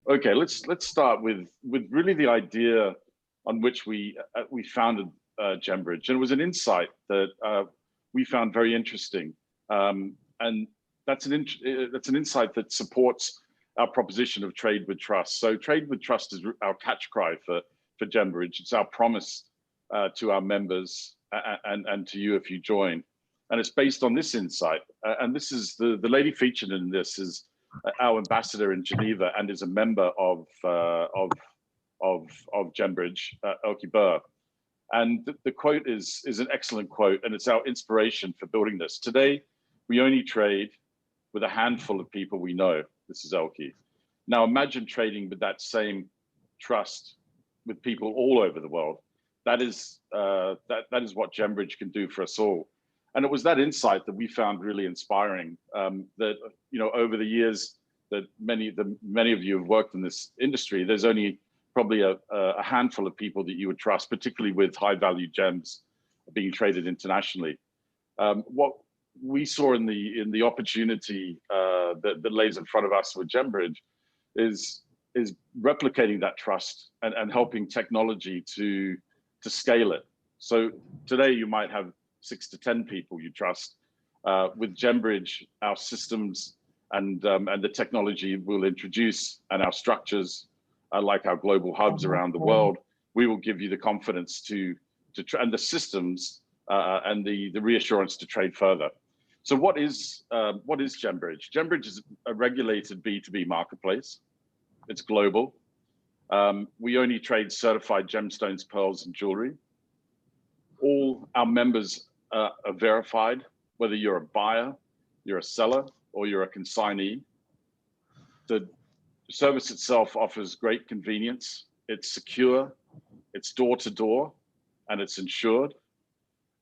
Okay, let's start with really the idea on which we founded Gembridge, and it was an insight that we found very interesting, and that's an insight that supports our proposition of trade with trust. So, trade with trust is our catch cry for Gembridge. It's our promise to our members and to you if you join, and it's based on this insight. And this is the lady featured in this is our ambassador in Geneva and is a member of Gembridge, Elke Brough. And the quote is an excellent quote, and it's our inspiration for building this. Today, we only trade with a handful of people we know. This is Elke. Now imagine trading with that same trust with people all over the world. That is what Gembridge can do for us all. And it was that insight that we found really inspiring. That over the years that many of you have worked in this industry, there's only probably a handful of people that you would trust, particularly with high value gems being traded internationally. What we saw in the opportunity that lays in front of us with Gembridge is replicating that trust and helping technology to scale it. So today you might have 6 to 10 people you trust. With Gembridge, our systems and the technology we'll introduce and our structures, like our global hubs around the world, we will give you the confidence and the systems and the reassurance to trade further. So what is Gembridge? Gembridge is a regulated B2B marketplace. It's global. We only trade certified gemstones, pearls, and jewelry. All our members are verified, whether you're a buyer, you're a seller, or you're a consignee. The service itself offers great convenience. It's secure, it's door to door, and it's insured.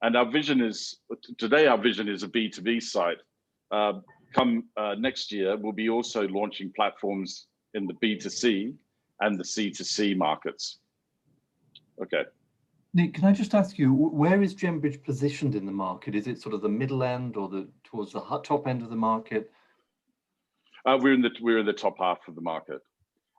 And our vision is, today our vision is a B2B site. Come next year, we'll be also launching platforms in the B2C and the C2C markets. Okay. Nick, can I just ask you, where is Gembridge positioned in the market? Is it sort of the middle end or towards the top end of the market? We're in the top half of the market.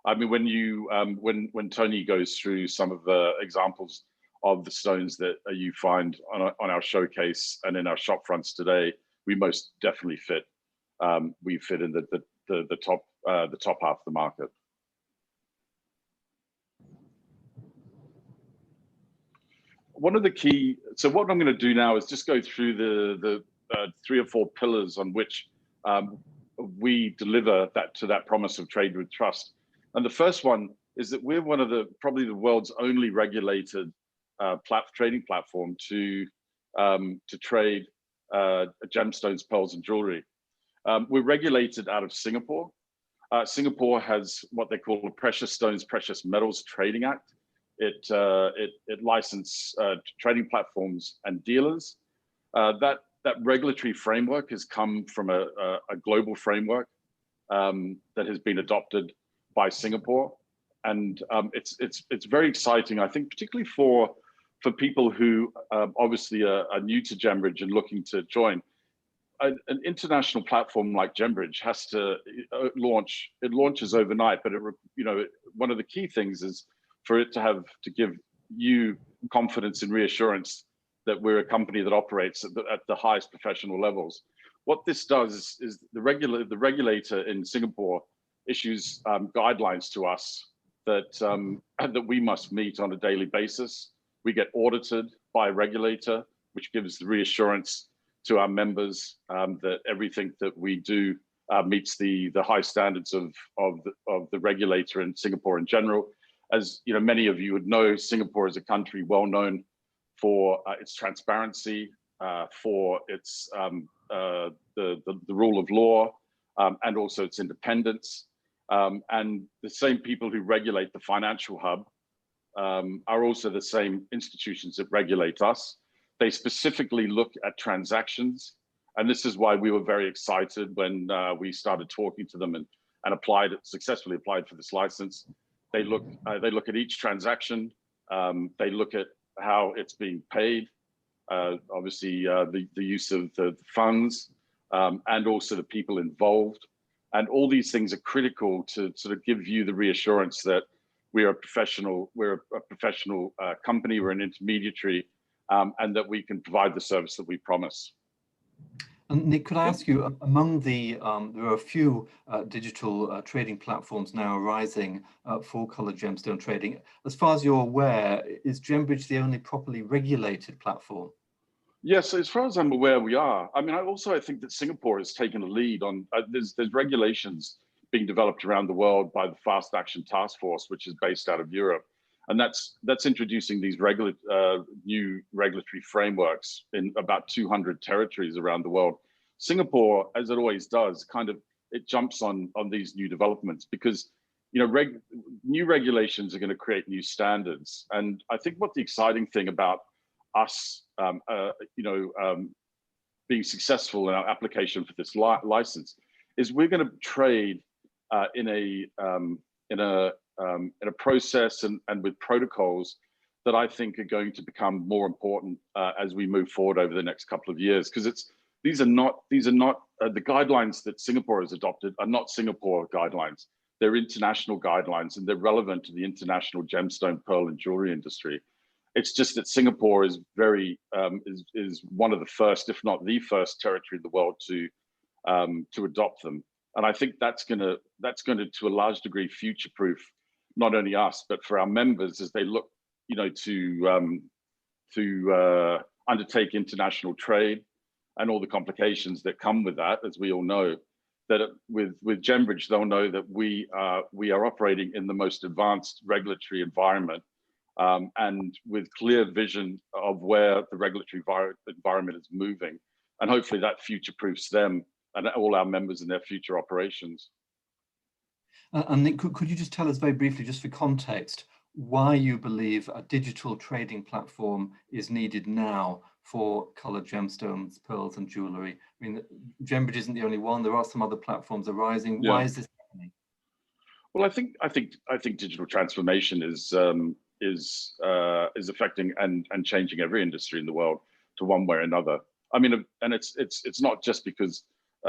I mean, when Tony goes through some of the examples of the stones that you find on our showcase and in our shop fronts today, we most definitely fit. We fit in the top half of the market. One of the key, so what I'm going to do now is just go through the 3 or 4 pillars on which we deliver that promise of trade with trust. And the first one is that we're one of probably the world's only regulated trading platform to trade gemstones, pearls, and jewelry. We're regulated out of Singapore. Singapore has what they call a Precious Stones, Precious Metals Trading Act. It licenses trading platforms and dealers. That regulatory framework has come from a global framework that has been adopted by Singapore, and it's very exciting. I think particularly for people who obviously are new to Gembridge and looking to join. An international platform like Gembridge has to launch. It launches overnight, but one of the key things is for it to give you confidence and reassurance that we're a company that operates at the highest professional levels. What this does is the regulator in Singapore issues guidelines to us that we must meet on a daily basis. We get audited by a regulator, which gives the reassurance to our members that everything that we do meets the high standards of the regulator in Singapore in general. As many of you would know, Singapore is a country well known for its transparency, for its the rule of law, and also its independence. And the same people who regulate the financial hub are also the same institutions that regulate us. They specifically look at transactions, and this is why we were very excited when we started talking to them and successfully applied for this license. They look at each transaction. They look at how it's being paid, obviously the use of the funds, and also the people involved. And all these things are critical to sort of give you the reassurance that we're a professional company, we're an intermediary, and that we can provide the service that we promise. And Nick, could I ask you, among the, there are a few digital trading platforms now arising for coloured gemstone trading. As far as you're aware, is Gembridge the only properly regulated platform? Yes, as far as I'm aware, we are. I mean, I think that Singapore has taken a lead on, there's regulations being developed around the world by the Fast Action Task Force, which is based out of Europe. And that's introducing these new regulatory frameworks in about 200 territories around the world. Singapore, as it always does, it jumps on these new developments because, new regulations are going to create new standards. And I think what the exciting thing about us, being successful in our application for this license is we're going to trade in a process and with protocols that I think are going to become more important as we move forward over the next couple of years. Because these are not the guidelines that Singapore has adopted are not Singapore guidelines. They're international guidelines, and they're relevant to the international gemstone, pearl, and jewelry industry. It's just that Singapore is is one of the first, if not the first, territory in the world to adopt them. And I think that's going to a large degree future-proof not only us but for our members as they look, to undertake international trade and all the complications that come with that. As we all know, that with Gembridge, they'll know that we are operating in the most advanced regulatory environment. And with clear vision of where the regulatory environment is moving. And hopefully that future-proofs them and all our members in their future operations. And Nick, could you just tell us very briefly, just for context, why you believe a digital trading platform is needed now for coloured gemstones, pearls, and jewellery? I mean, Gembridge isn't the only one. There are some other platforms arising. Yeah. Why is this happening? Well, I think digital transformation is affecting and changing every industry in the world to one way or another. I mean, and it's not just because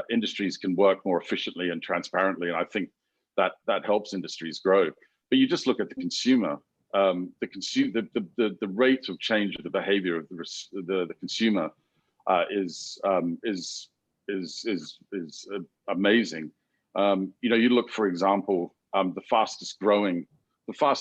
industries can work more efficiently and transparently, and I think that helps industries grow. But you just look at the consumer, the rate of change of the behavior of the consumer is amazing. You look, for example, the fastest growing, so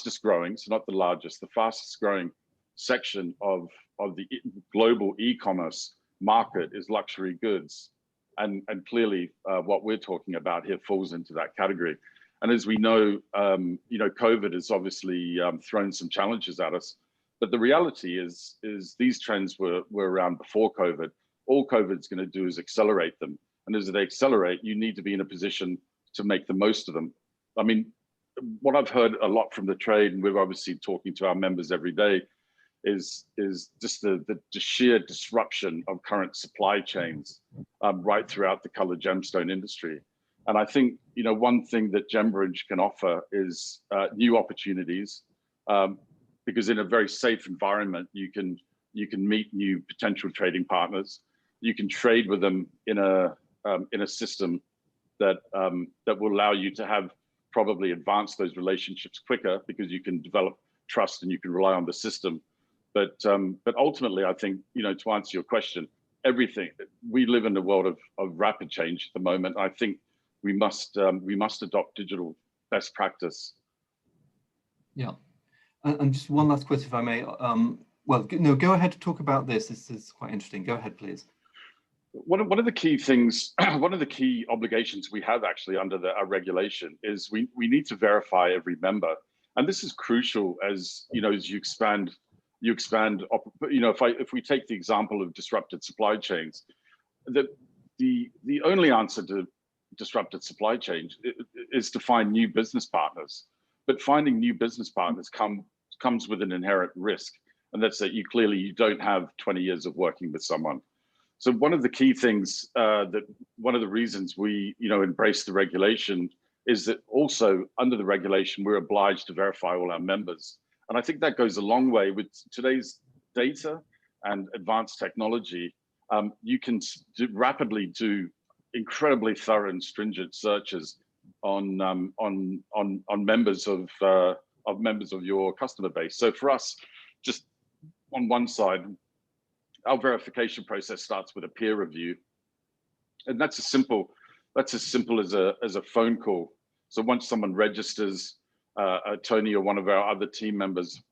not the largest, the fastest growing section of the global e-commerce market is luxury goods. And clearly what we're talking about here falls into that category. And as we know, COVID has obviously thrown some challenges at us. But the reality is these trends were around before COVID. All COVID's going to do is accelerate them. And as they accelerate, you need to be in a position to make the most of them. I mean, what I've heard a lot from the trade, and we're obviously talking to our members every day, is just the sheer disruption of current supply chains right throughout the coloured gemstone industry. And I think, one thing that Gembridge can offer is new opportunities, because in a very safe environment, you can meet new potential trading partners. You can trade with them in a system that will allow you to have probably advance those relationships quicker because you can develop trust and you can rely on the system. But ultimately, I think, to answer your question, we live in a world of rapid change at the moment. I think we must adopt digital best practice. Yeah, and just one last question, if I may. Well, no, go ahead to talk about this. This is quite interesting. Go ahead, please. One of the key things, one of the key obligations we have actually under our regulation is we need to verify every member, and this is crucial as as you expand. If we take the example of disrupted supply chains, the only answer to disrupted supply chains is to find new business partners. But finding new business partners comes with an inherent risk, and that's that you don't have 20 years of working with someone. So one of the key things one of the reasons we embrace the regulation is that also under the regulation we're obliged to verify all our members. And I think that goes a long way with today's data and advanced technology. You can rapidly do incredibly thorough and stringent searches on members of your customer base. So for us, just on one side, our verification process starts with a peer review, and that's as simple as a phone call. So once someone registers, Tony or one of our other team members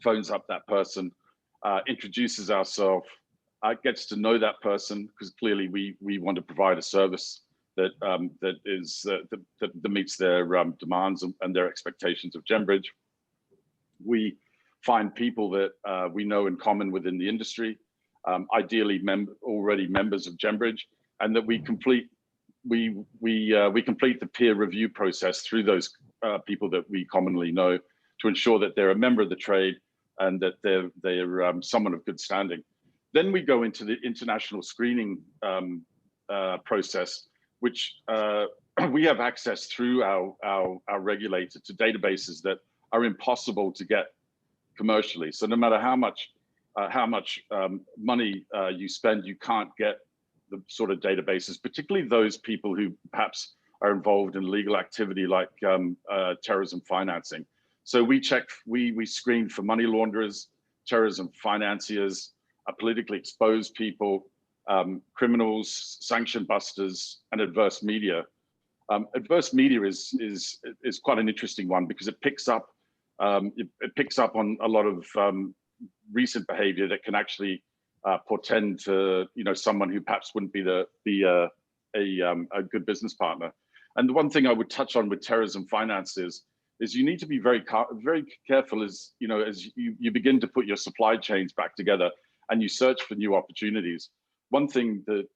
phones up that person, introduces ourselves, gets to know that person, because clearly we want to provide a service that that meets their demands and their expectations of Gembridge. We find people that we know in common within the industry, ideally already members of Gembridge, and that we complete the peer review process through those people that we commonly know, to ensure that they're a member of the trade and that they're someone of good standing. Then we go into the international screening process, which we have access through our regulator to databases that are impossible to get commercially. So no matter how much money you spend, you can't get the sort of databases, particularly those people who perhaps are involved in legal activity like terrorism financing. So we screen for money launderers, terrorism financiers, politically exposed people, criminals, sanction busters, and adverse media. Adverse media is quite an interesting one, because it picks up on a lot of recent behavior that can actually portend to someone who perhaps wouldn't be a good business partner. And the one thing I would touch on with terrorism finance is you need to be very careful as you begin to put your supply chains back together and you search for new opportunities. One thing that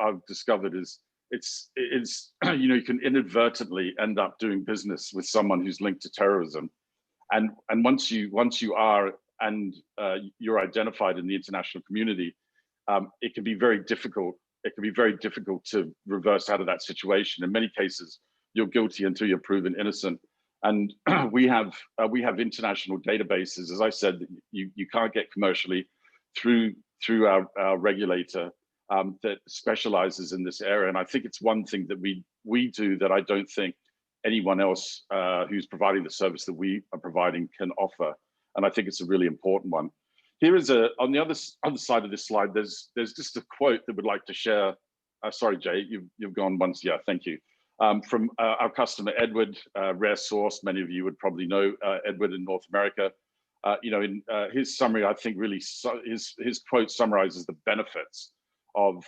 I've discovered is you can inadvertently end up doing business with someone who's linked to terrorism, and once you are and you're identified in the international community, it can be very difficult. It can be very difficult to reverse out of that situation. In many cases, you're guilty until you're proven innocent. And we have international databases, as I said, that you can't get commercially through our regulator that specializes in this area. And I think it's one thing that we do that I don't think anyone else who's providing the service that we are providing can offer. And I think it's a really important one. Here is on the other side of this slide, there's just a quote that we'd like to share. Sorry, Jay, you've gone once. Yeah, thank you. From our customer, Edward, Rare Source. Many of you would probably know Edward in North America. In his summary, I think really his quote summarizes the benefits of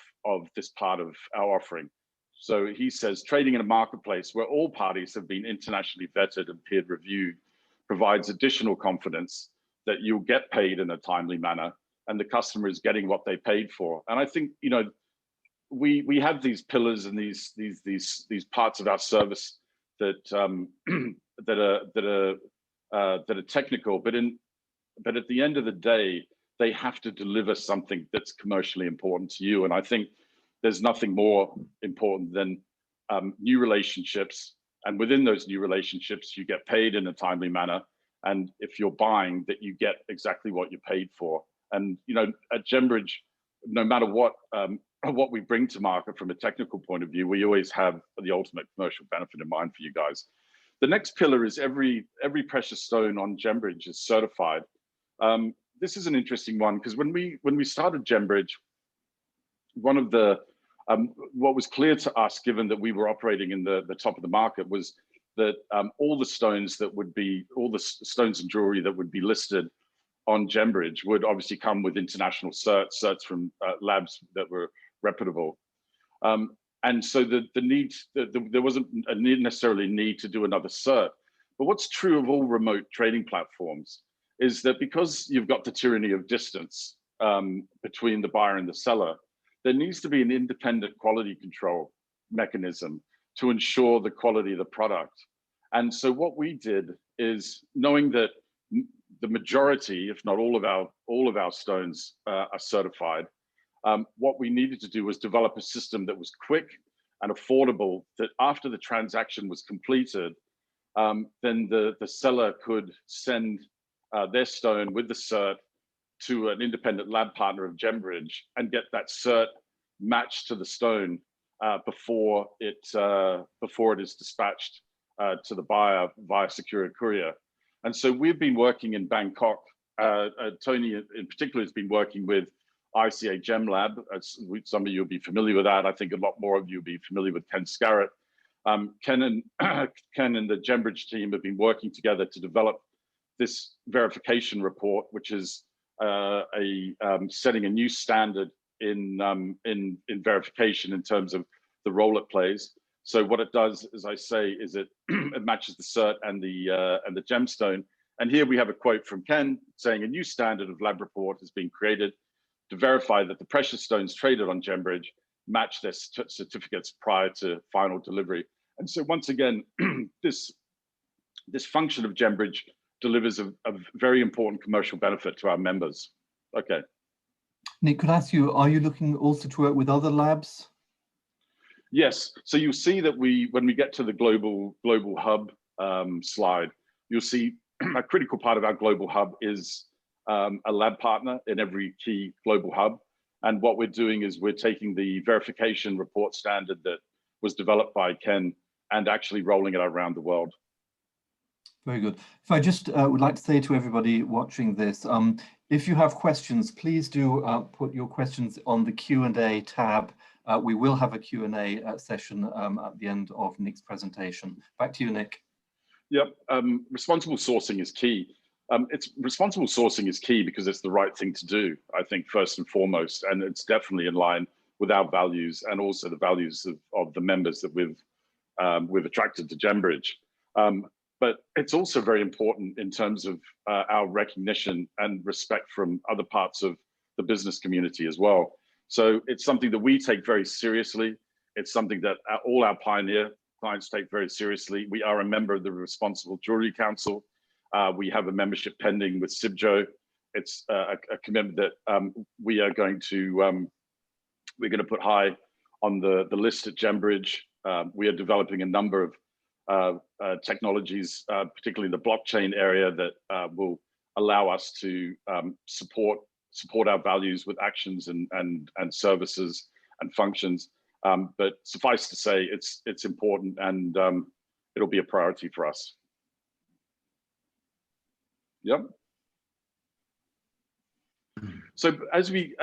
this part of our offering. So he says, trading in a marketplace where all parties have been internationally vetted and peer reviewed provides additional confidence that you'll get paid in a timely manner and the customer is getting what they paid for. And I think, we have these pillars and these parts of our service that that are technical, but at the end of the day, they have to deliver something that's commercially important to you. And I think there's nothing more important than new relationships. And within those new relationships, you get paid in a timely manner. And if you're buying, that you get exactly what you paid for. And at Gembridge, no matter what we bring to market from a technical point of view, we always have the ultimate commercial benefit in mind for you guys. The next pillar is every precious stone on Gembridge is certified. This is an interesting one, because when we started Gembridge, one of the what was clear to us, given that we were operating in the top of the market, was that all the stones and jewelry that would be listed on Gembridge would obviously come with international certs from labs that were reputable. And so there wasn't necessarily a need to do another cert. But what's true of all remote trading platforms is that because you've got the tyranny of distance between the buyer and the seller, there needs to be an independent quality control mechanism to ensure the quality of the product. And so what we did is, knowing that the majority, if not all of our stones are certified, what we needed to do was develop a system that was quick and affordable, that after the transaction was completed, then the seller could send their stone with the cert to an independent lab partner of Gembridge and get that cert matched to the stone before it is dispatched to the buyer via secure courier. And so we've been working in Bangkok. Tony in particular has been working with ICA Gem Lab. Some of you will be familiar with that. I think a lot more of you will be familiar with Ken Scarrett. Ken and the Gembridge team have been working together to develop this verification report, which is setting a new standard in verification in terms of the role it plays. So what it does, as I say, is it matches the cert and the gemstone. And here we have a quote from Ken saying a new standard of lab report has been created to verify that the precious stones traded on Gembridge match their certificates prior to final delivery. And so once again, this function of Gembridge delivers a very important commercial benefit to our members. Okay. Nick, could I ask you, are you looking also to work with other labs? Yes. So you'll see that when we get to the global hub slide, you'll see a critical part of our global hub is a lab partner in every key global hub. And what we're doing is we're taking the verification report standard that was developed by Ken and actually rolling it around the world. Very good. If I just would like to say to everybody watching this, if you have questions, please do put your questions on the Q&A tab. We will have a Q&A session at the end of Nick's presentation. Back to you, Nick. Yep, responsible sourcing is key. Responsible sourcing is key because it's the right thing to do, I think, first and foremost, and it's definitely in line with our values and also the values of the members that we've attracted to Gembridge. But it's also very important in terms of our recognition and respect from other parts of the business community as well. So it's something that we take very seriously. It's something that all our pioneer clients take very seriously. We are a member of the Responsible Jewellery Council. We have a membership pending with CIBJO. It's a commitment that we are going to put high on the list at Gembridge. We are developing a number of technologies, particularly in the blockchain area, that will allow us to support our values with actions and services and functions. But suffice to say, it's important, and it'll be a priority for us. Yep. So as we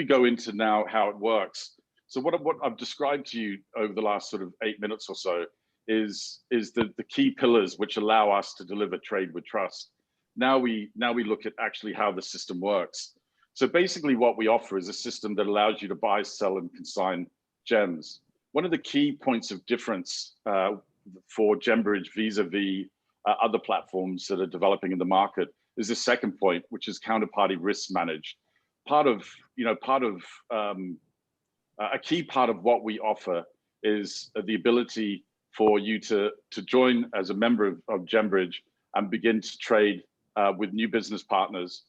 go into now how it works. So what I've described to you over the last sort of 8 minutes or so is the key pillars which allow us to deliver trade with trust. Now we look at actually how the system works. So basically what we offer is a system that allows you to buy, sell, and consign gems. One of the key points of difference for Gembridge vis-a-vis other platforms that are developing in the market is the second point, which is counterparty risk managed. A key part of what we offer is the ability for you to join as a member of Gembridge and begin to trade with new business partners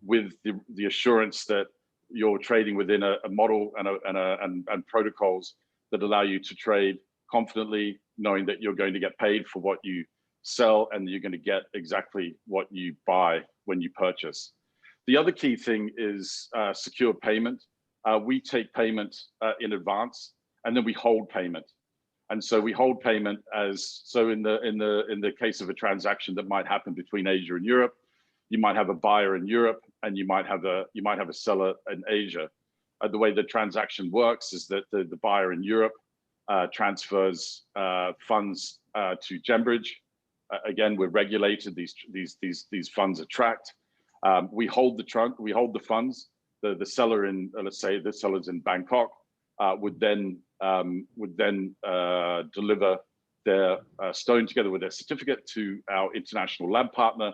with the assurance that you're trading within a model and protocols that allow you to trade confidently, knowing that you're going to get paid for what you sell and you're going to get exactly what you buy when you purchase. The other key thing is secure payment. We take payment in advance, and then we hold payment. And so we hold payment in the case of a transaction that might happen between Asia and Europe, you might have a buyer in Europe and you might have a seller in Asia. The way the transaction works is that the buyer in Europe transfers funds to Gembridge. Again, we're regulated. These funds are tracked. We hold the funds. The seller in, let's say, the seller's in Bangkok, would then deliver their stone together with their certificate to our international lab partner.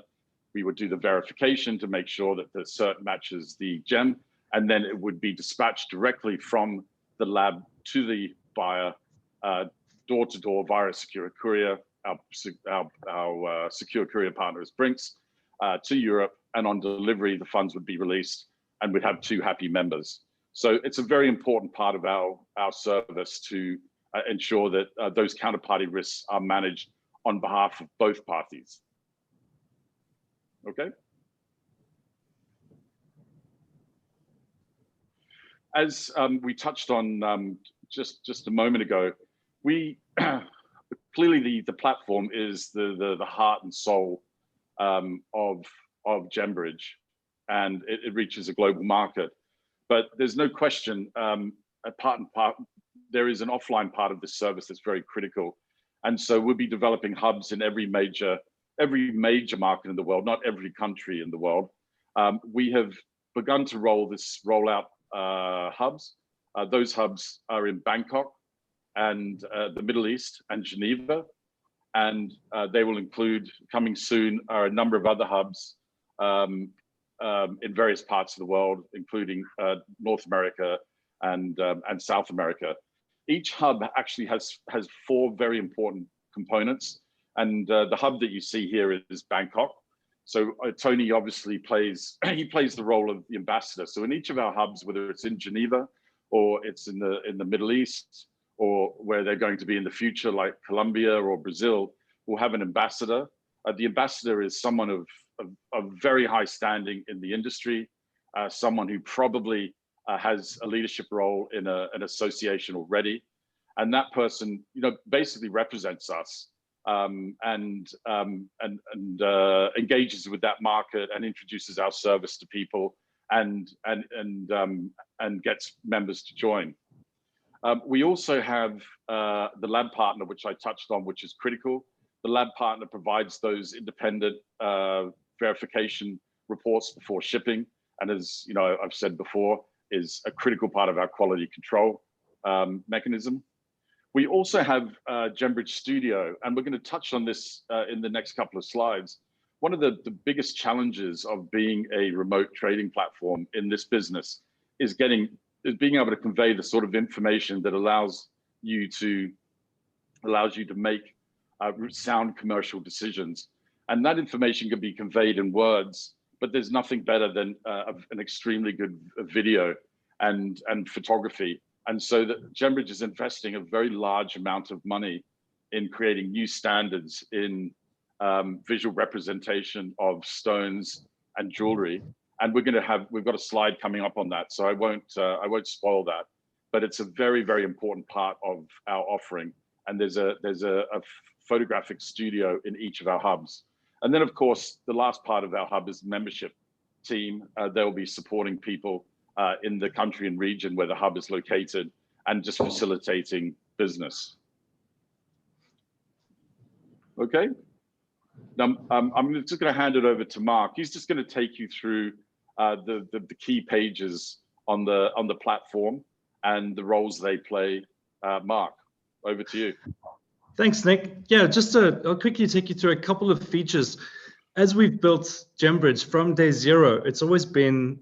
We would do the verification to make sure that the cert matches the gem, and then it would be dispatched directly from the lab to the buyer, door to door via a secure courier. Our secure courier partner is Brinks, to Europe, and on delivery, the funds would be released, and we'd have 2 happy members. So it's a very important part of our service to ensure that those counterparty risks are managed on behalf of both parties. Okay. as we touched on just a moment ago, we clearly the platform is the heart and soul of Gembridge, and it reaches a global market. But there's no question, there is an offline part of this service that's very critical. And so we'll be developing hubs in every major market in the world, not every country in the world. We have begun to roll out hubs. Those hubs are in Bangkok and the Middle East and Geneva. And they will include, coming soon, are a number of other hubs in various parts of the world, including North America and South America. Each hub actually has 4 very important components. And the hub that you see here is Bangkok. So Tony obviously plays the role of the ambassador. So in each of our hubs, whether it's in Geneva or it's in the Middle East, or where they're going to be in the future, like Colombia or Brazil, we'll have an ambassador. The ambassador is someone of very high standing in the industry, someone who probably has a leadership role in an association already. And that person, basically represents us and engages with that market and introduces our service to people and gets members to join. We also have the lab partner, which I touched on, which is critical. The lab partner provides those independent verification reports before shipping, and as I've said before, is a critical part of our quality control mechanism. We also have Gembridge Studio, and we're going to touch on this in the next couple of slides. One of the biggest challenges of being a remote trading platform in this business is being able to convey the sort of information that allows you to make sound commercial decisions. And that information can be conveyed in words, but there's nothing better than an extremely good video and photography. And so that Gembridge is investing a very large amount of money in creating new standards in visual representation of stones and jewelry. And we've got a slide coming up on that, so I won't spoil that. But it's a very, very important part of our offering. And there's a photographic studio in each of our hubs. And then, of course, the last part of our hub is the membership team. They'll be supporting people in the country and region where the hub is located and just facilitating business. Okay. Now, I'm just going to hand it over to Mark. He's just going to take you through the key pages on the platform and the roles they play. Mark, over to you. Thanks, Nick. Yeah, I'll quickly take you through a couple of features. As we've built Gembridge from day 0, it's always been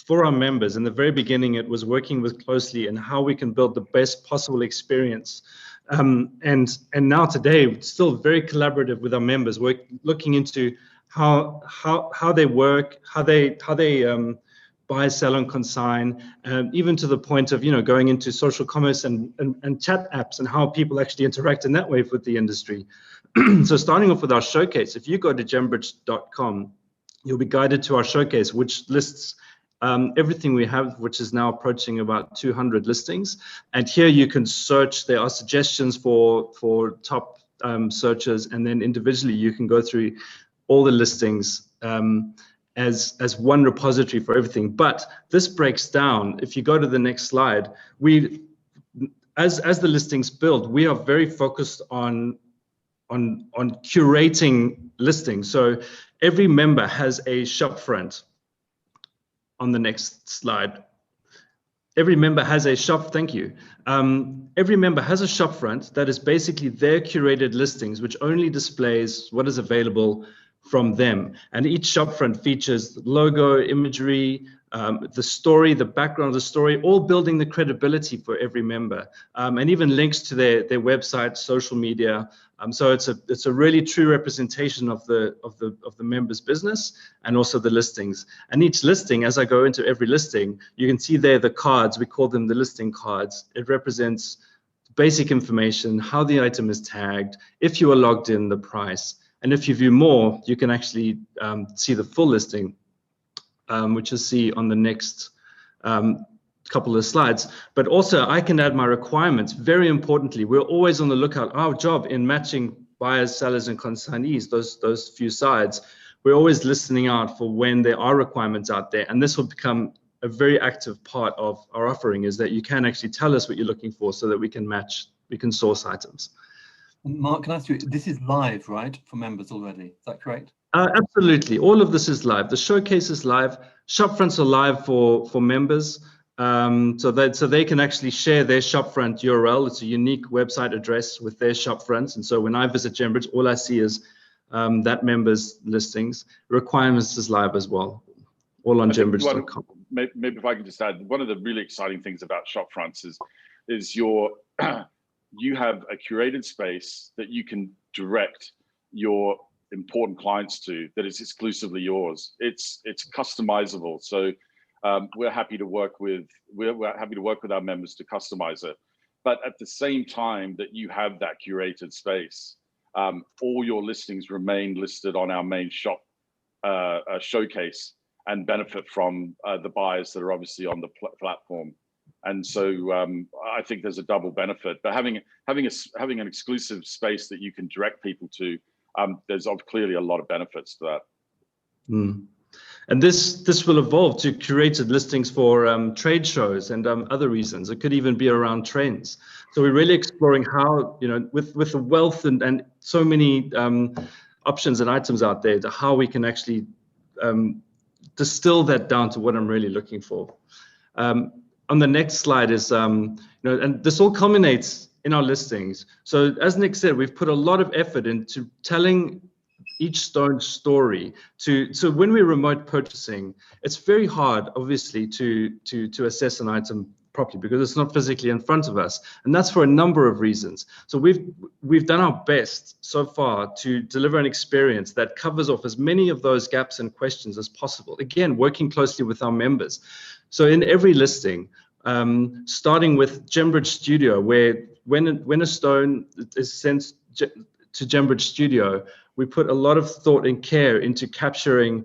for our members. In the very beginning, it was working with closely and how we can build the best possible experience. And now today, it's still very collaborative with our members. We're looking into how they work, how they buy, sell, and consign, even to the point of going into social commerce and chat apps and how people actually interact in that way with the industry. So starting off with our showcase, if you go to gembridge.com, you'll be guided to our showcase, which lists everything we have, which is now approaching about 200 listings. And here you can search. There are suggestions for top searches, and then individually you can go through all the listings as one repository for everything. But this breaks down. If you go to the next slide, as the listings build, we are very focused on curating listings. So every member has a shop front. On the next slide, every member has a shop. Thank you. Every member has a shop front that is basically their curated listings, which only displays what is available from them. And each shop front features logo, imagery, the story, the background of the story, all building the credibility for every member, and even links to their website, social media. So it's a really true representation of the member's business and also the listings. And each listing, as I go into every listing, you can see there the cards. We call them the listing cards. It represents basic information, how the item is tagged, if you are logged in, the price. And if you view more, you can actually see the full listing, which you'll see on the next couple of slides, but also I can add my requirements. Very importantly, we're always on the lookout. Our job in matching buyers, sellers, and consignees, those few sides, we're always listening out for when there are requirements out there. And this will become a very active part of our offering, is that you can actually tell us what you're looking for so that we can match, we can source items. Mark, can I ask you, this is live, right, for members already? Is that correct? Absolutely. All of this is live. The showcase is live. Shopfronts are live for members. So they can actually share their shopfront URL. It's a unique website address with their shopfronts. And so when I visit Gembridge, all I see is that members' listings. Requirements is live as well, all on gembridge.com. Maybe if I can just add, one of the really exciting things about shopfronts is your you have a curated space that you can direct your important clients to, that is exclusively yours. It's customizable. So we're happy to work with our members to customize it. But at the same time that you have that curated space, all your listings remain listed on our main shop showcase and benefit from the buyers that are obviously on the platform. And so I think there's a double benefit. But having an exclusive space that you can direct people to, there's clearly a lot of benefits to that. Mm. And this will evolve to curated listings for trade shows and other reasons. It could even be around trends. So we're really exploring how, with the wealth and so many options and items out there, to how we can actually distill that down to what I'm really looking for. On the next slide is, and this all culminates in our listings. So as Nick said, we've put a lot of effort into telling each stone story. So when we're remote purchasing, it's very hard, obviously, to assess an item properly because it's not physically in front of us, and that's for a number of reasons. So we've done our best so far to deliver an experience that covers off as many of those gaps and questions as possible. Again, working closely with our members. So in every listing, starting with Gembridge Studio, where when a stone is sent to Gembridge Studio, we put a lot of thought and care into capturing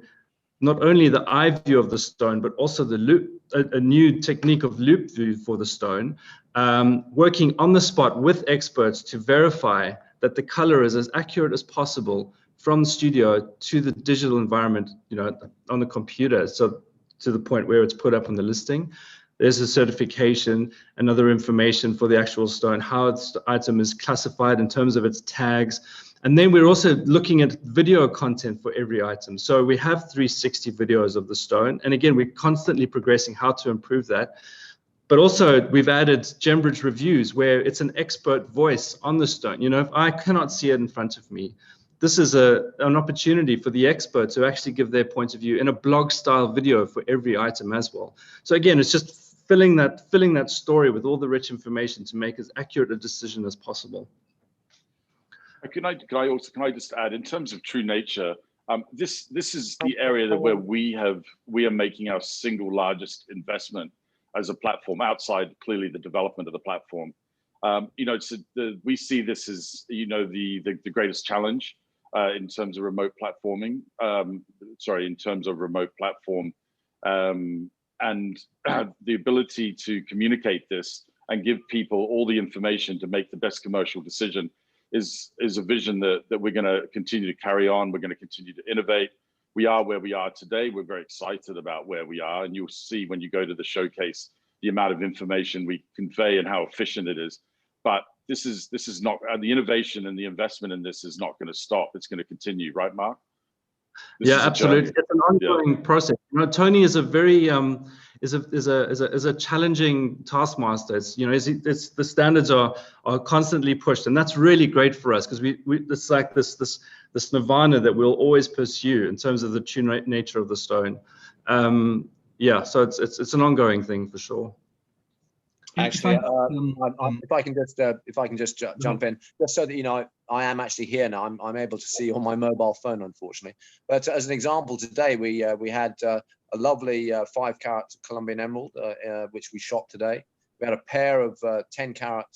not only the eye view of the stone, but also the loop, a new technique of loop view for the stone, working on the spot with experts to verify that the color is as accurate as possible from the studio to the digital environment, on the computer. So to the point where it's put up on the listing. There's a certification and other information for the actual stone, how the item is classified in terms of its tags. And then we're also looking at video content for every item. So we have 360 videos of the stone. And again, we're constantly progressing how to improve that. But also we've added Gembridge Reviews, where it's an expert voice on the stone. If I cannot see it in front of me, this is an opportunity for the expert to actually give their point of view in a blog style video for every item as well. So again, it's just filling that story with all the rich information to make as accurate a decision as possible. Can I just add, in terms of true nature, this is the area where we are making our single largest investment as a platform, outside clearly the development of the platform. We see this as the greatest challenge in terms of remote platforming. In terms of remote platform, and the ability to communicate this and give people all the information to make the best commercial decision is a vision that we're going to continue to carry on. We're going to continue to innovate. We are where we are today. We're very excited about where we are, and you'll see when you go to the showcase the amount of information we convey and how efficient it is. But this is not, the innovation and the investment in this is not going to stop. It's going to continue, right, Mark? Yeah, absolutely. It's an ongoing process. Tony is a very is a challenging taskmaster. It's the standards are constantly pushed, and that's really great for us because it's like this nirvana that we'll always pursue in terms of the true nature of the stone. So it's an ongoing thing for sure. Actually, if I can just jump in, just so that I am actually here now. I'm able to see on my mobile phone, unfortunately. But as an example, today we had a lovely 5-carat Colombian emerald, which we shot today. We had a pair of 10-carat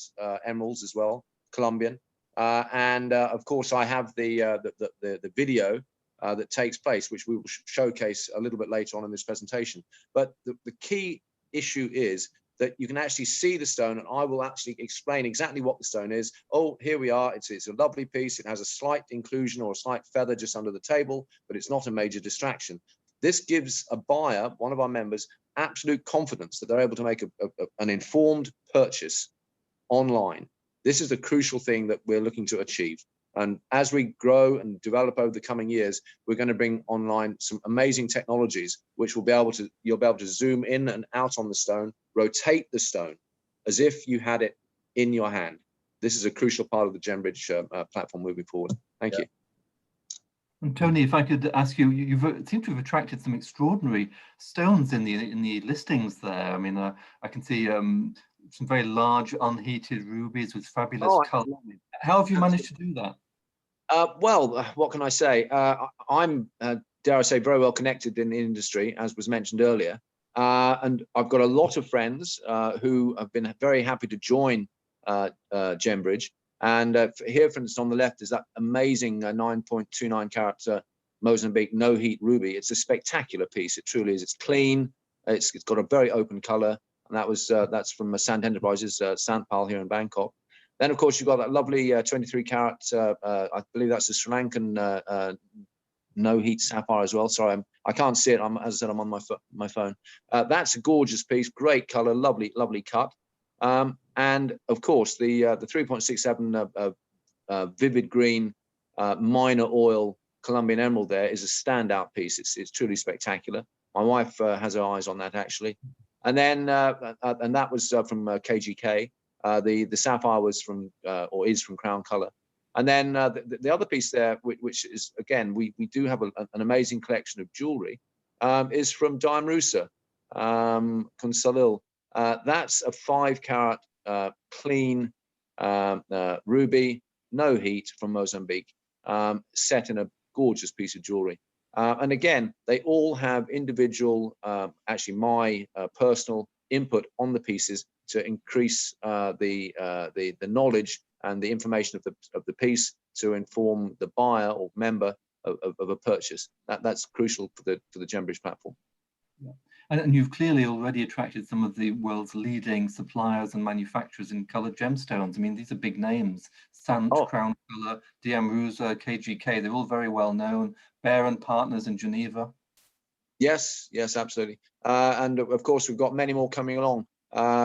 emeralds as well, Colombian, and of course I have the video that takes place, which we will showcase a little bit later on in this presentation. But the key issue is that you can actually see the stone, and I will actually explain exactly what the stone is. Oh, here we are. It's a lovely piece. It has a slight inclusion or a slight feather just under the table, but it's not a major distraction. This gives a buyer, one of our members, absolute confidence that they're able to make an informed purchase online. This is the crucial thing that we're looking to achieve. And as we grow and develop over the coming years, we're going to bring online some amazing technologies, which will be able to, you'll be able to zoom in and out on the stone, rotate the stone as if you had it in your hand. This is a crucial part of the Gembridge platform moving forward. Thank you. And Tony, if I could ask you, you seem to have attracted some extraordinary stones in the listings there. I mean, I can see some very large unheated rubies with fabulous color. How have you managed to do that? Well, what can I say? I'm, dare I say, very well connected in the industry, as was mentioned earlier. And I've got a lot of friends who have been very happy to join Gembridge. And here, for instance, on the left is that amazing 9.29 carat Mozambique no heat ruby. It's a spectacular piece. It truly is. It's clean. It's got a very open color. And that's from Sant Enterprises, Santpal here in Bangkok. Then, of course, you've got that lovely 23 carat, I believe that's a Sri Lankan no heat sapphire as well. Sorry, I can't see it. As I said, I'm on my phone. That's a gorgeous piece, great color, lovely cut. And of course, the 3.67 vivid green minor oil Colombian emerald there is a standout piece. It's truly spectacular. My wife has her eyes on that actually. And then and that was from KGK. The sapphire was from or is from Crown Color. And then the other piece there, which is again we do have an amazing collection of jewelry, is from Diamrusa, Kunsalil. That's a 5 carat clean ruby, no heat from Mozambique, set in a gorgeous piece of jewelry. And again, they all have individual, actually my personal input on the pieces to increase the knowledge and the information of the piece to inform the buyer or member of a purchase. That's crucial for the Gembridge platform. Yeah. And you've clearly already attracted some of the world's leading suppliers and manufacturers in coloured gemstones. I mean, these are big names: Sant, Crown Colour, Diamrusa, KGK. They're all very well known. Bear and Partners in Geneva. Yes, absolutely. And of course, we've got many more coming along.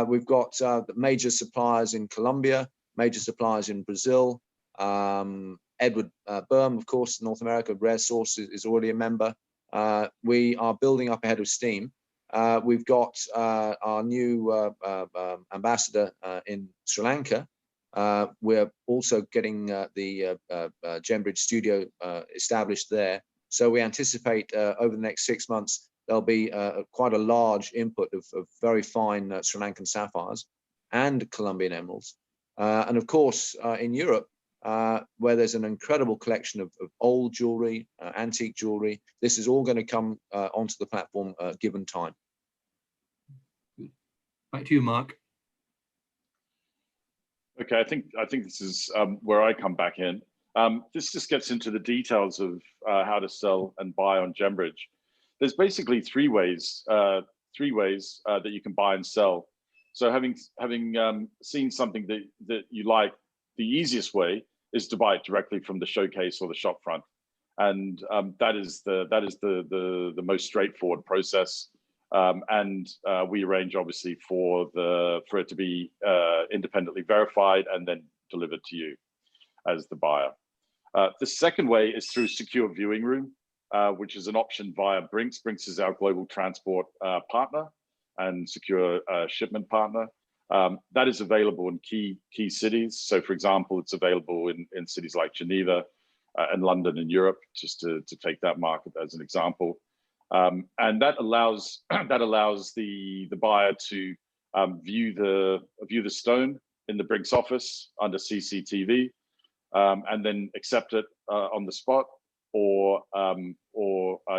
We've got major suppliers in Colombia, major suppliers in Brazil. Edward Burm, of course, North America, Rare Source is already a member. We are building up ahead of steam. We've got our new ambassador in Sri Lanka. We're also getting the Gembridge studio established there. So we anticipate over the next 6 months, there'll be quite a large input of very fine Sri Lankan sapphires and Colombian emeralds. And of course, in Europe, where there's an incredible collection of old jewelry, antique jewelry, this is all going to come onto the platform given time. Back to you, Mark. Okay, I think this is where I come back in. This just gets into the details of how to sell and buy on Gembridge. There's basically three ways that you can buy and sell. So having seen something that you like, the easiest way is to buy it directly from the showcase or the shop front, and that is the most straightforward process. And we arrange obviously for it to be independently verified and then delivered to you as the buyer. The second way is through secure viewing room, which is an option via Brinks. Brinks is our global transport partner and secure shipment partner. That is available in key cities. So for example, it's available in cities like Geneva and London in Europe, just to take that market as an example. And that allows the buyer to view the stone in the Brinks office under CCTV, and then accept it on the spot, or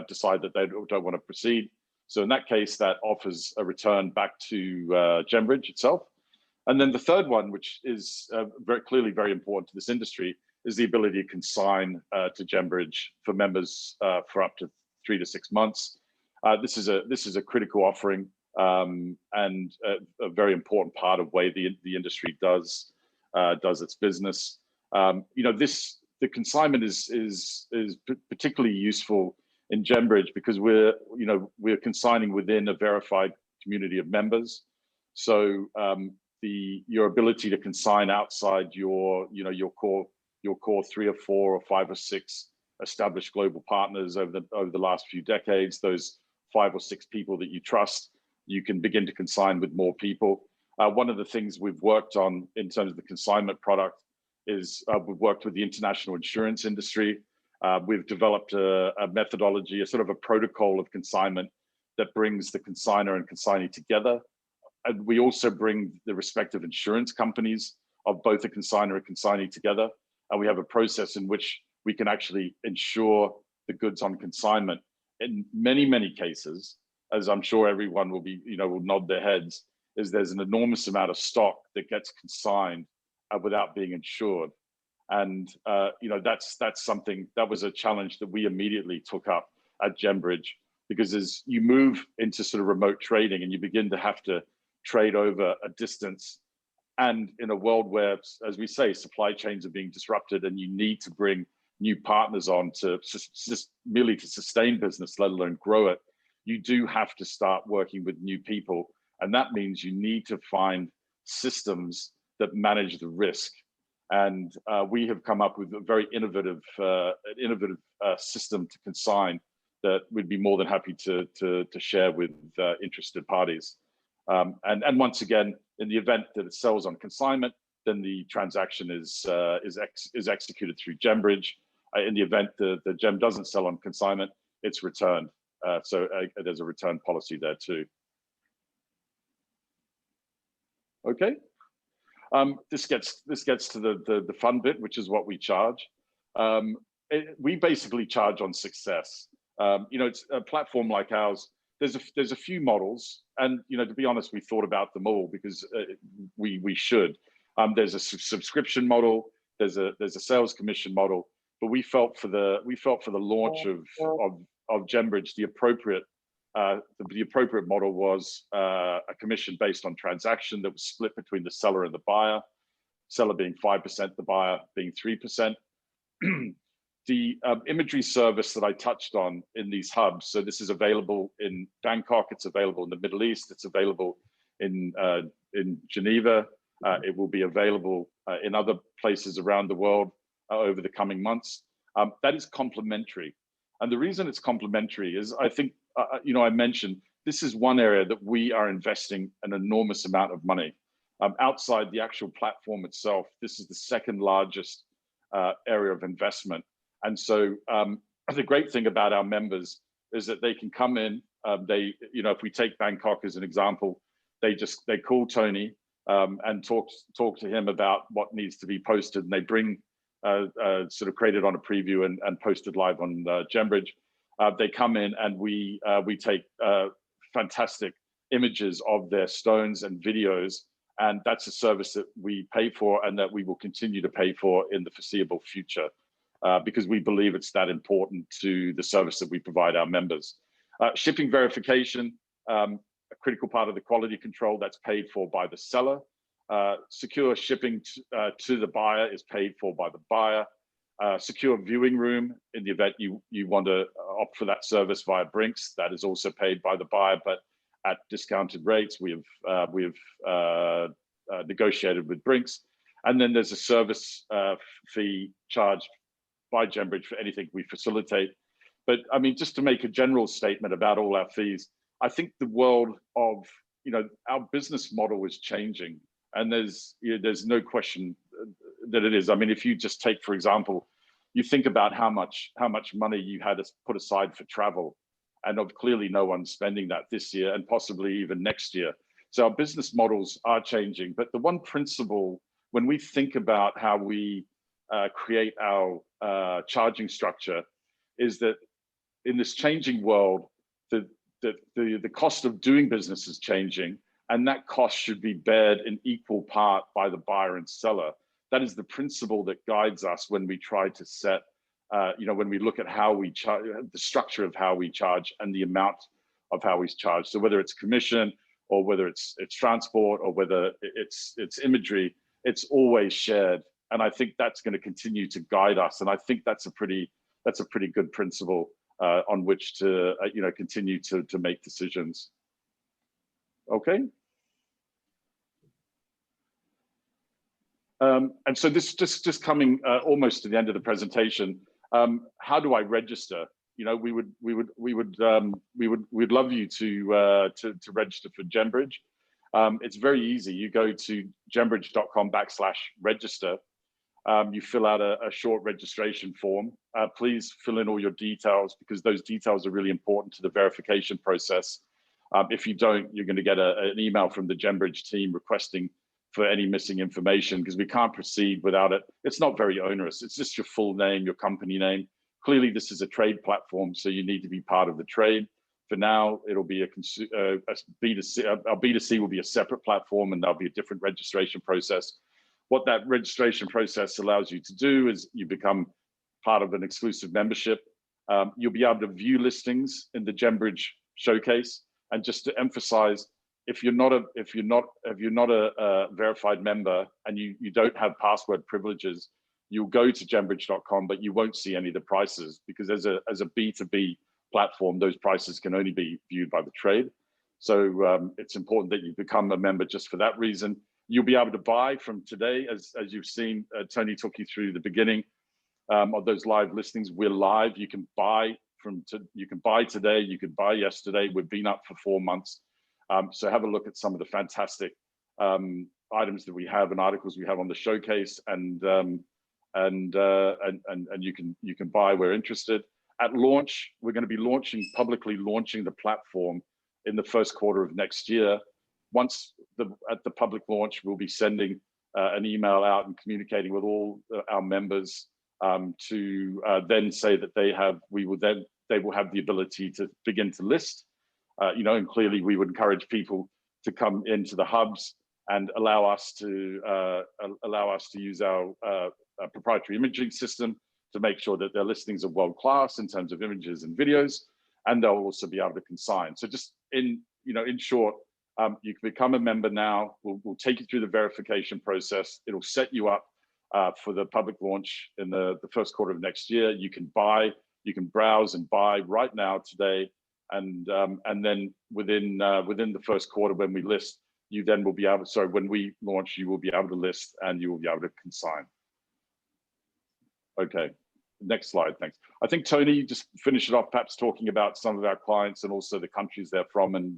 decide that they don't want to proceed. So in that case, that offers a return back to Gembridge itself. And then the third one, which is very clearly very important to this industry, is the ability to consign to Gembridge for members for up to 3 to 6 months. This is a critical offering and a very important part of way the industry does its business. The consignment is particularly useful in Gembridge because we're consigning within a verified community of members. So your ability to consign outside your core 3 or 4 or 5 or 6 established global partners over the last few decades, those 5 or 6 people that you trust, you can begin to consign with more people. One of the things we've worked on in terms of the consignment product is we've worked with the international insurance industry. We've developed a methodology, a sort of a protocol of consignment that brings the consignor and consignee together. And we also bring the respective insurance companies of both the consignor and consignee together. And we have a process in which we can actually insure the goods on consignment. In many, many cases, as I'm sure everyone will nod their heads, is there's an enormous amount of stock that gets consigned without being insured. And that's something that was a challenge that we immediately took up at Gembridge, because as you move into sort of remote trading and you begin to have to trade over a distance, and in a world where, as we say, supply chains are being disrupted and you need to bring new partners on to just merely to sustain business, let alone grow it, you do have to start working with new people. And that means you need to find systems that manage the risk. And we have come up with a very innovative system to consign that we'd be more than happy to share with interested parties. And once again, in the event that it sells on consignment, then the transaction is executed through Gembridge. In the event that the gem doesn't sell on consignment, it's returned. So there's a return policy there too. Okay. This gets to the fun bit, which is what we charge. We basically charge on success. It's a platform like ours. There's a few models, and to be honest, we thought about them all because we should. There's a subscription model. There's a sales commission model. But we felt for the launch of Gembridge, the appropriate model was a commission based on transaction that was split between the seller and the buyer. Seller being 5%, the buyer being 3%. The imagery service that I touched on in these hubs, so this is available in Bangkok, it's available in the Middle East, it's available in Geneva, it will be available in other places around the world over the coming months. That is complementary. And the reason it's complementary is, I think, I mentioned, this is one area that we are investing an enormous amount of money. Outside the actual platform itself, this is the second largest area of investment. And so the great thing about our members is that they can come in, if we take Bangkok as an example, they call Tony and talk to him about what needs to be posted, and they bring sort of created on a preview and posted live on Gembridge. They come in and we take fantastic images of their stones and videos, and that's a service that we pay for and that we will continue to pay for in the foreseeable future. Because we believe it's that important to the service that we provide our members. Shipping verification, a critical part of the quality control, that's paid for by the seller. Secure shipping to the buyer is paid for by the buyer. Secure viewing room, in the event you want to opt for that service via Brinks, that is also paid by the buyer, but at discounted rates. We have negotiated with Brinks. And then there's a service fee charged by Gembridge for anything we facilitate. But I mean, just to make a general statement about all our fees, I think the world of, our business model is changing, and there's no question that it is. I mean, if you just take, for example, you think about how much money you had to put aside for travel, and clearly no one's spending that this year and possibly even next year. So our business models are changing, but the one principle when we think about how we create our charging structure is that in this changing world, the cost of doing business is changing, and that cost should be bared in equal part by the buyer and seller. That is the principle that guides us when we try to set, when we look at how we charge, the structure of how we charge and the amount of how we charge. So whether it's commission, or whether it's transport, or whether it's imagery, it's always shared. And I think that's going to continue to guide us. And I think that's a pretty good principle on which to continue to make decisions. Okay. And so this just coming almost to the end of the presentation. How do I register? We'd love you to register for Gembridge. It's very easy. You go to gembridge.com/register. You fill out a short registration form. Please fill in all your details, because those details are really important to the verification process. If you don't, you're going to get an email from the Gembridge team requesting for any missing information, because we can't proceed without it. It's not very onerous. It's just your full name, your company name. Clearly, this is a trade platform, so you need to be part of the trade. For now, it'll be a B2C. Our B2C will be a separate platform, and there'll be a different registration process. What that registration process allows you to do is you become part of an exclusive membership. You'll be able to view listings in the Gembridge showcase. And just to emphasize, if you're not a verified member and you don't have password privileges, you'll go to gembridge.com, but you won't see any of the prices, because as a B2B platform, those prices can only be viewed by the trade. So it's important that you become a member just for that reason. You'll be able to buy from today, as you've seen. Tony took you through the beginning of those live listings. We're live. You can buy you can buy today. You could buy yesterday. We've been up for 4 months. So have a look at some of the fantastic items that we have and articles we have on the showcase, and you can buy. We're interested. At launch, we're going to be publicly launching the platform in the first quarter of next year. Once at the public launch, we'll be sending an email out and communicating with all our members to then say that they will have the ability to begin to list. And clearly we would encourage people to come into the hubs and allow us to use our proprietary imaging system to make sure that their listings are world class in terms of images and videos, and they'll also be able to consign. So just in short, you can become a member now. We'll take you through the verification process. It'll set you up for the public launch in the first quarter of next year. You can browse and buy right now today. And then within the first quarter, when we list, when we launch, you will be able to list and you will be able to consign. Okay, next slide, thanks. I think Tony, just finish it off, perhaps talking about some of our clients and also the countries they're from, and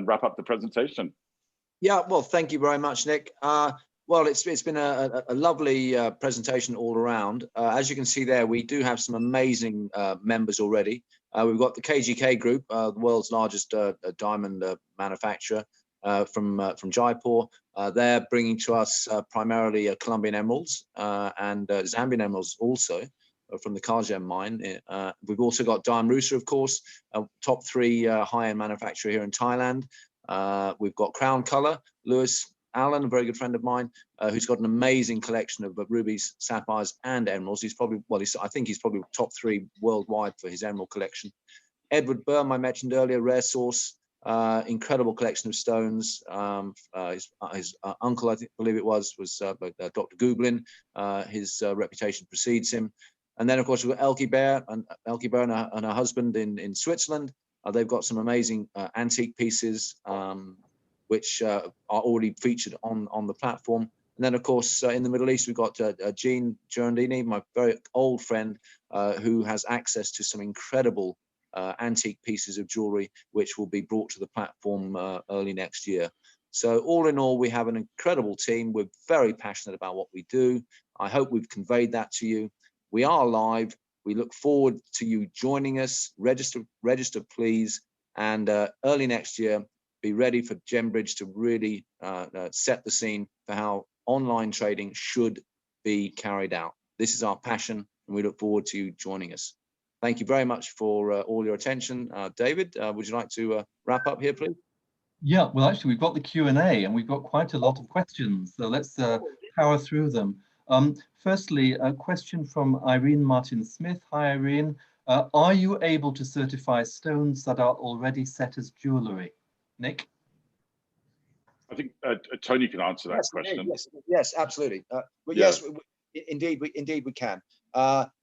wrap up the presentation. Yeah, well, thank you very much, Nick. Well, it's been a lovely presentation all around. As you can see there, we do have some amazing members already. We've got the KGK Group, the world's largest diamond manufacturer from Jaipur. They're bringing to us primarily Colombian emeralds and Zambian emeralds also from the Kagem mine. We've also got Diamond Rooster, of course, top 3 high-end manufacturer here in Thailand. We've got Crown Color, Lewis Allen, a very good friend of mine, who's got an amazing collection of rubies, sapphires, and emeralds. He's probably, I think he's probably top 3 worldwide for his emerald collection. Edward Burm, I mentioned earlier, Rare Source, incredible collection of stones. His uncle, I believe it was Dr. Gublin. His reputation precedes him. And then, of course, we've got Elke Bear and her husband in Switzerland. They've got some amazing antique pieces, which are already featured on the platform. And then, of course, in the Middle East, we've got Jean Giorandini, my very old friend, who has access to some incredible antique pieces of jewelry, which will be brought to the platform early next year. So all in all, we have an incredible team. We're very passionate about what we do. I hope we've conveyed that to you. We are live. We look forward to you joining us. Register, please. And early next year, be ready for Gembridge to really set the scene for how online trading should be carried out. This is our passion, and we look forward to you joining us. Thank you very much for all your attention. David, would you like to wrap up here, please? Yeah, well, actually, we've got the Q&A, and we've got quite a lot of questions, so let's power through them. Firstly, a question from Irene Martin-Smith. Hi, Irene. Are you able to certify stones that are already set as jewellery? Nick? I think Tony can answer that Yes, question. Yes, absolutely. Well, Yeah. yes, indeed we can.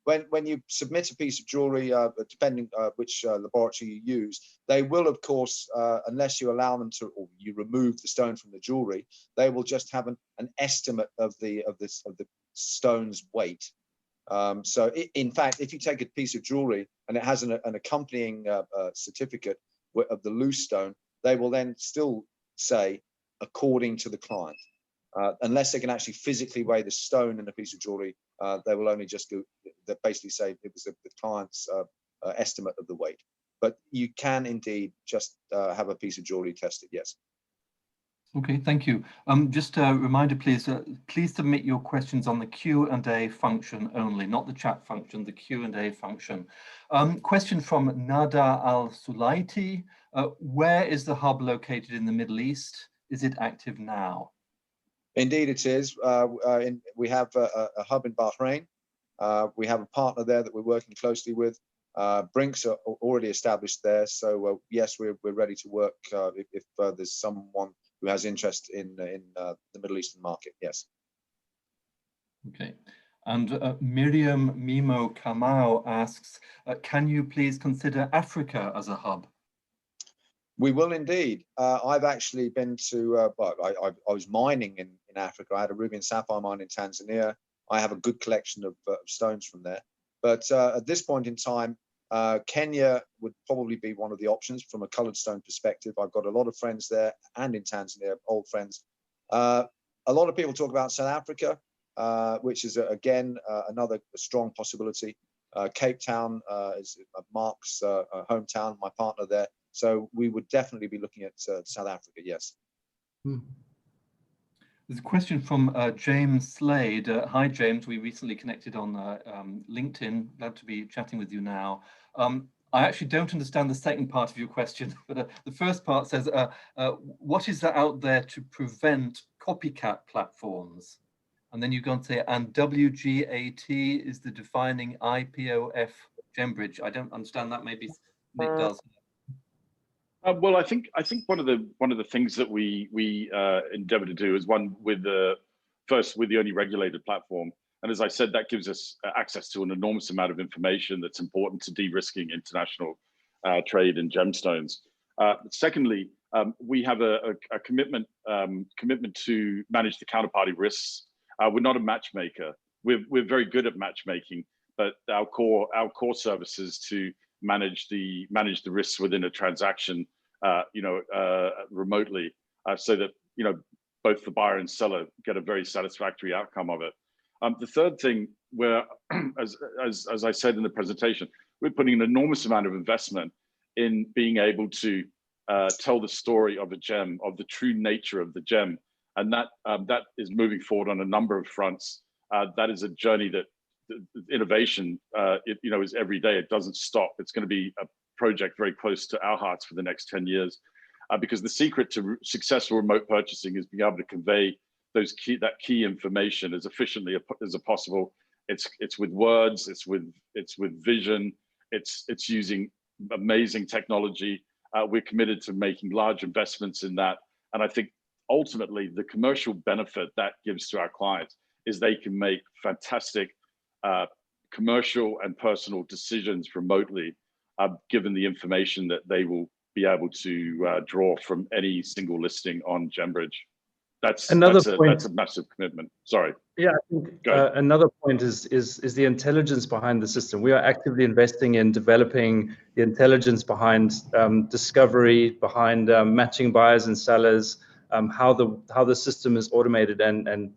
When you submit a piece of jewelry, depending which laboratory you use, they will, of course, unless you allow them to, or you remove the stone from the jewelry, they will just have an estimate of the stone's weight. So in fact, if you take a piece of jewelry and it has an accompanying certificate of the loose stone, they will then still say according to the client. Unless they can actually physically weigh the stone in a piece of jewelry, they will only just go, they basically say it was the client's estimate of the weight. But you can indeed just have a piece of jewelry tested, yes. Okay, thank you. Just a reminder, please, please submit your questions on the Q&A function only, not the chat function, the Q&A function. Question from Nada Al-Sulaiti. Where is the hub located in the Middle East? Is it active now? Indeed it is. We have a hub in Bahrain. We have a partner there that we're working closely with. Brinks are already established there. So yes, we're ready to work if there's someone who has interest in the Middle Eastern market, yes. Okay. And Miriam Mimo Kamau asks, can you please consider Africa as a hub? We will indeed. I've actually been to, I was mining in Africa. I had a ruby and sapphire mine in Tanzania. I have a good collection of stones from there. But at this point in time, Kenya would probably be one of the options from a colored stone perspective. I've got a lot of friends there and in Tanzania, old friends. A lot of people talk about South Africa, which is again another strong possibility. Cape Town is Mark's hometown, my partner there. So we would definitely be looking at South Africa, yes. There's a question from James Slade. Hi, James. We recently connected on LinkedIn. Glad to be chatting with you now. I actually don't understand the second part of your question, but the first part says, what is that out there to prevent copycat platforms? And then you go on to say, and WGAT is the defining IPOF Gembridge. I don't understand that. Maybe Nick does. Well, I think one of the things that we endeavor to do is one with the only regulated platform, and as I said, that gives us access to an enormous amount of information that's important to de-risking international trade in gemstones. Secondly, we have a commitment to manage the counterparty risks. We're not a matchmaker. We're very good at matchmaking, but our core services to manage the risks within a transaction, remotely, so that both the buyer and seller get a very satisfactory outcome of it. The third thing, where as I said in the presentation, we're putting an enormous amount of investment in being able to tell the story of a gem, of the true nature of the gem, and that is moving forward on a number of fronts. That is a journey that innovation, is every day. It doesn't stop. It's going to be a project very close to our hearts for the next 10 years, because the secret to successful remote purchasing is being able to convey that key information as efficiently as possible. It's with words, it's with vision, it's using amazing technology. We're committed to making large investments in that, and I think ultimately the commercial benefit that gives to our clients is they can make fantastic commercial and personal decisions remotely, given the information that they will be able to draw from any single listing on Gembridge. That's a massive commitment. Sorry. Yeah, I think another point is the intelligence behind the system. We are actively investing in developing the intelligence behind discovery, behind matching buyers and sellers, how the system is automated and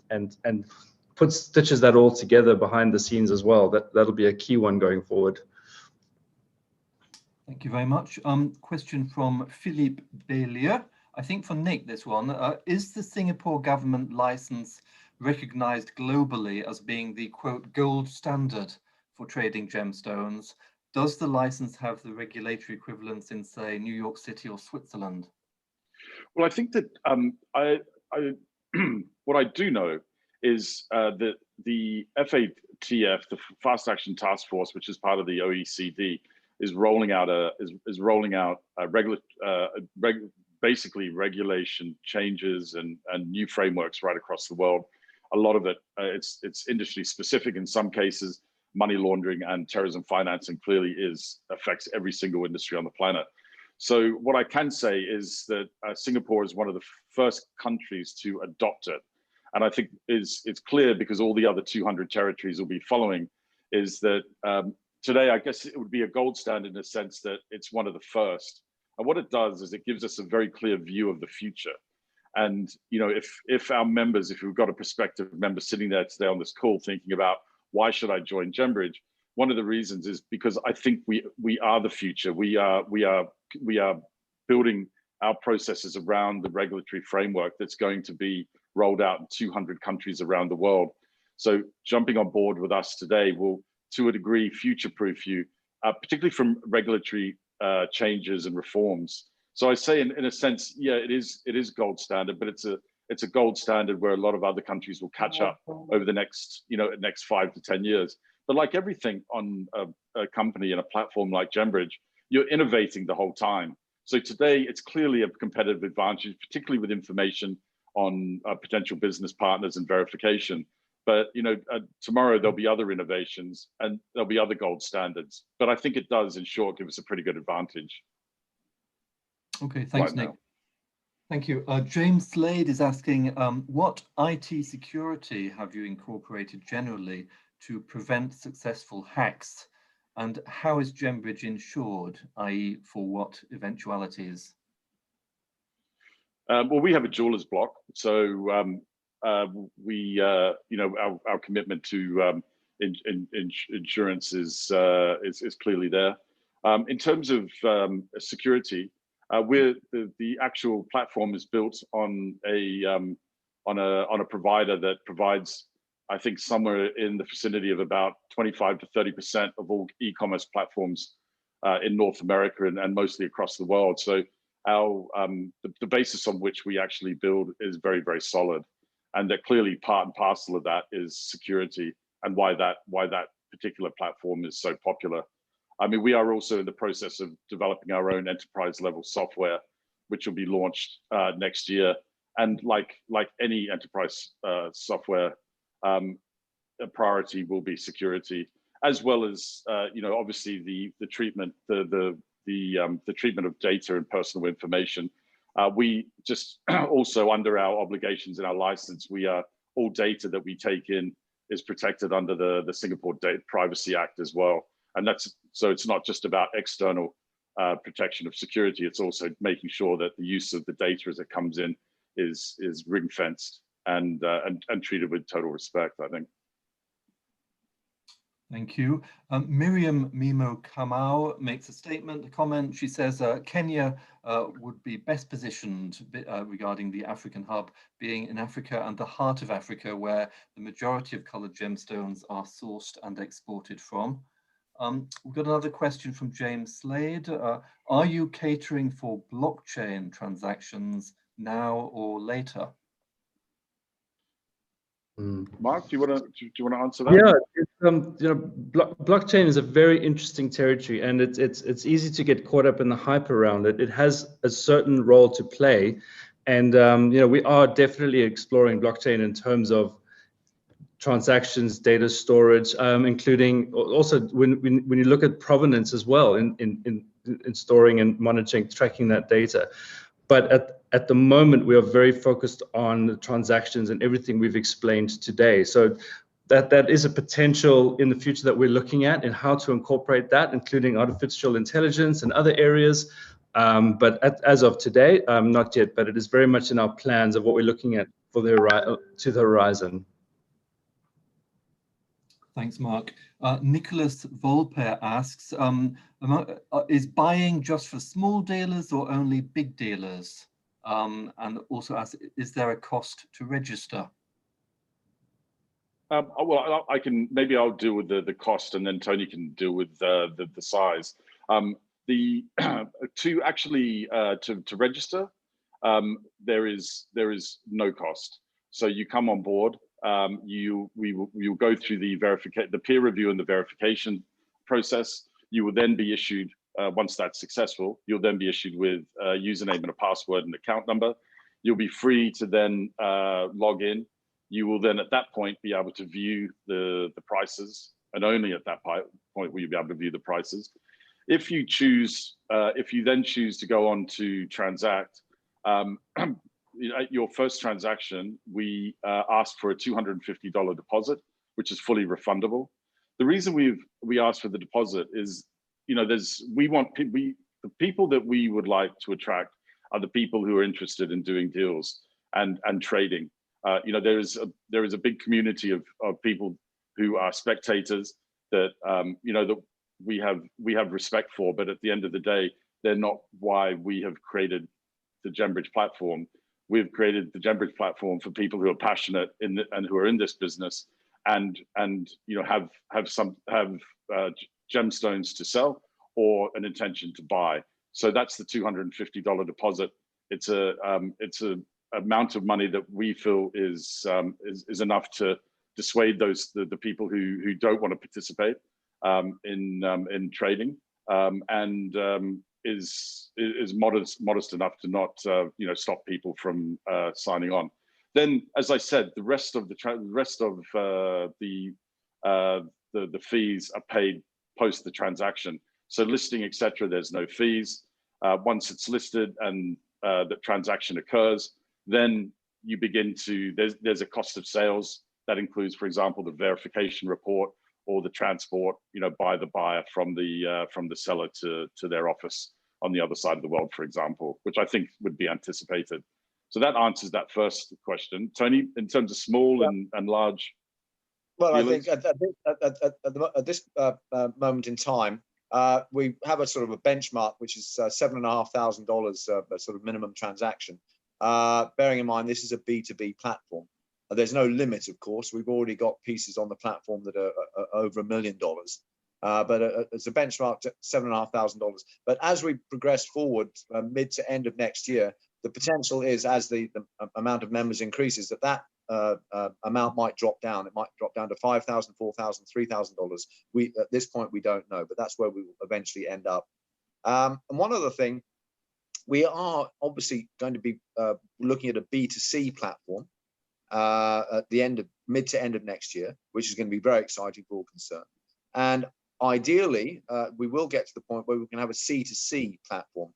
stitches that all together behind the scenes as well. That'll be a key one going forward. Thank you very much. Question from Philippe Bélier. I think for Nick, this one. Is the Singapore government license recognized globally as being the, quote, gold standard for trading gemstones? Does the license have the regulatory equivalence in, say, New York City or Switzerland? Well, I think that what I do know is that the FATF, the Fast Action Task Force, which is part of the OECD, is rolling out basically regulation changes and new frameworks right across the world. A lot of it, it's industry specific in some cases. Money laundering and terrorism financing clearly affects every single industry on the planet. So what I can say is that Singapore is one of the first countries to adopt it. And I think it's clear, because all the other 200 territories will be following, is that today, I guess it would be a gold standard in the sense that it's one of the first. And what it does is it gives us a very clear view of the future. And if our members, if we've got a prospective member sitting there today on this call thinking about, why should I join Gembridge? One of the reasons is because I think we are the future. We are building our processes around the regulatory framework that's going to be rolled out in 200 countries around the world. So jumping on board with us today will, to a degree, future-proof you, particularly from regulatory changes and reforms. So I say, in a sense, yeah, it is gold standard, but it's a gold standard where a lot of other countries will catch up over the next 5 to 10 years. But like everything on a company and a platform like Gembridge, you're innovating the whole time. So today, it's clearly a competitive advantage, particularly with information on potential business partners and verification. But tomorrow there'll be other innovations and there'll be other gold standards. But I think it does, in short, give us a pretty good advantage. Okay, thanks, Nick. Thank you. James Slade is asking, what IT security have you incorporated generally to prevent successful hacks? And how is Gembridge insured, i.e. for what eventualities? Well, we have a jeweler's block. So our commitment to insurance is clearly there. In terms of security, the actual platform is built on a provider that provides, I think, somewhere in the vicinity of about 25 to 30% of all e-commerce platforms in North America and mostly across the world. So the basis on which we actually build is very, very solid, and that clearly part and parcel of that is security, and why that particular platform is so popular. I mean, we are also in the process of developing our own enterprise level software, which will be launched next year. And like any enterprise software, a priority will be security, as well as obviously the treatment the treatment of data and personal information. We just also, under our obligations in our license, all data that we take in is protected under the Singapore Data Privacy Act as well. And so it's not just about external protection of security, it's also making sure that the use of the data as it comes in is ring fenced and treated with total respect, I think. Thank you. Miriam Mimo Kamau makes a comment. She says Kenya would be best positioned regarding the African hub, being in Africa and the heart of Africa, where the majority of coloured gemstones are sourced and exported from. We've got another question from James Slade. Are you catering for blockchain transactions now or later? Mark, do you want to answer that? Yeah, blockchain is a very interesting territory, and it's easy to get caught up in the hype around it. It has a certain role to play, and we are definitely exploring blockchain in terms of transactions, data storage, including also when you look at provenance as well in storing and monitoring, tracking that data. But at the moment, we are very focused on the transactions and everything we've explained today. So that is a potential in the future that we're looking at, and how to incorporate that, including artificial intelligence and other areas. But as of today, not yet, but it is very much in our plans of what we're looking at for the horizon. Thanks, Mark. Nicholas Volpe asks, is buying just for small dealers or only big dealers? And also asks, is there a cost to register? Well, I'll deal with the cost, and then Tony can deal with the size. To register, there is no cost. So you come on board. We will go through the peer review and the verification process. You will then be issued once that's successful, you'll then be issued with a username and a password and account number. You'll be free to then log in. You will then at that point be able to view the prices, and only at that point will you be able to view the prices. If you choose, if you then choose to go on to transact, at your first transaction, we ask for a $250 deposit, which is fully refundable. The reason we ask for the deposit is, the people that we would like to attract are the people who are interested in doing deals and trading. There is a big community of people who are spectators that that we have respect for, but at the end of the day, they're not why we have created the Gembridge platform. We've created the Gembridge platform for people who are passionate and who are in this business and have gemstones to sell or an intention to buy. So that's the $250 deposit. It's a amount of money that we feel is enough to dissuade the people who don't want to participate in trading, and is modest enough to not stop people from signing on. Then, as I said, the rest of the fees are paid post the transaction. So listing, etc., there's no fees. Once it's listed and the transaction occurs, then you begin to, there's a cost of sales that includes, for example, the verification report or the transport, by the buyer from the seller to their office on the other side of the world, for example, which I think would be anticipated. So that answers that first question. Tony, in terms of small and large. Well, dealers? I think at this moment in time, we have a sort of a benchmark, which is $7,500 sort of minimum transaction. Bearing in mind, this is a B2B platform. There's no limit, of course. We've already got pieces on the platform that are over $1 million. But it's a benchmark to $7,500. But as we progress forward, mid to end of next year, the potential is, as the amount of members increases, that amount might drop down. It might drop down to $5,000, $4,000, $3,000. At this point, we don't know, but that's where we will eventually end up. And one other thing, we are obviously going to be looking at a B2C platform at the mid to end of next year, which is going to be very exciting for all concerned. And ideally, we will get to the point where we can have a C2C platform.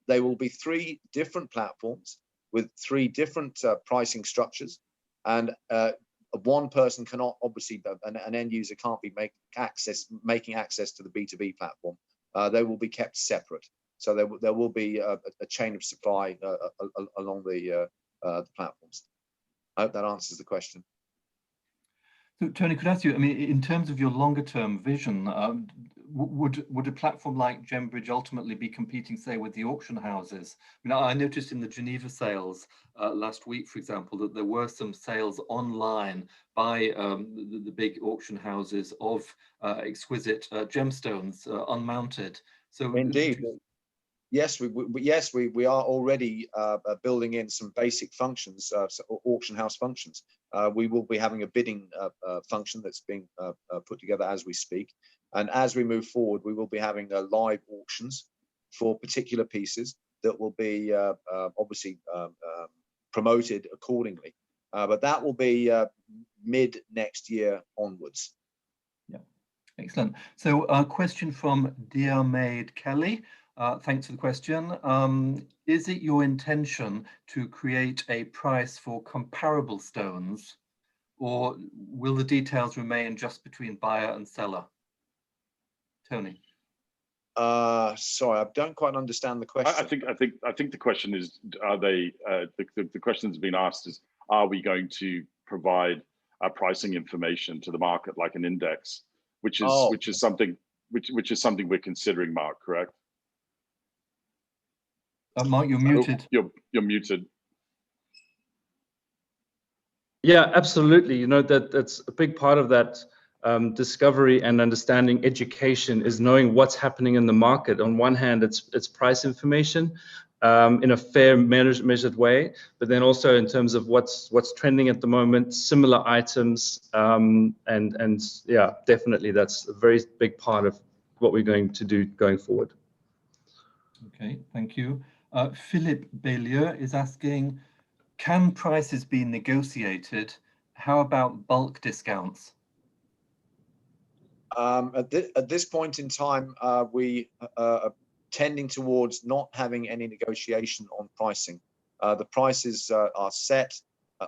There will be 3 different platforms with 3 different pricing structures, and one person cannot, obviously, an end user can't be making access to the B2B platform. They will be kept separate. So there will be a chain of supply along the platforms. I hope that answers the question. So, Tony, could I ask you, I mean, in terms of your longer term vision, would a platform like Gembridge ultimately be competing, say, with the auction houses? I mean, I noticed in the Geneva sales last week, for example, that there were some sales online by the big auction houses of exquisite gemstones unmounted. So, indeed. Yes, we are already building in some basic functions, auction house functions. We will be having a bidding function that's being put together as we speak. And as we move forward, we will be having live auctions for particular pieces that will be obviously promoted accordingly. But that will be mid next year onwards. Yeah, excellent. So a question from Dear Maid Kelly. Thanks for the question. Is it your intention to create a price for comparable stones, or will the details remain just between buyer and seller? Tony. Sorry, I don't quite understand the question. I think the question is: are they? The question that's been asked is: are we going to provide pricing information to the market like an index, which is something we're considering, Mark? Correct. Mark, you're muted. You're muted. Yeah, absolutely. That's a big part of that discovery and understanding education is knowing what's happening in the market. On one hand, it's price information in a fair measured way, but then also in terms of what's trending at the moment, similar items, and yeah, definitely that's a very big part of what we're going to do going forward. Okay, thank you. Philip Beaulieu is asking, can prices be negotiated? How about bulk discounts? At this point in time, we are tending towards not having any negotiation on pricing. The prices are set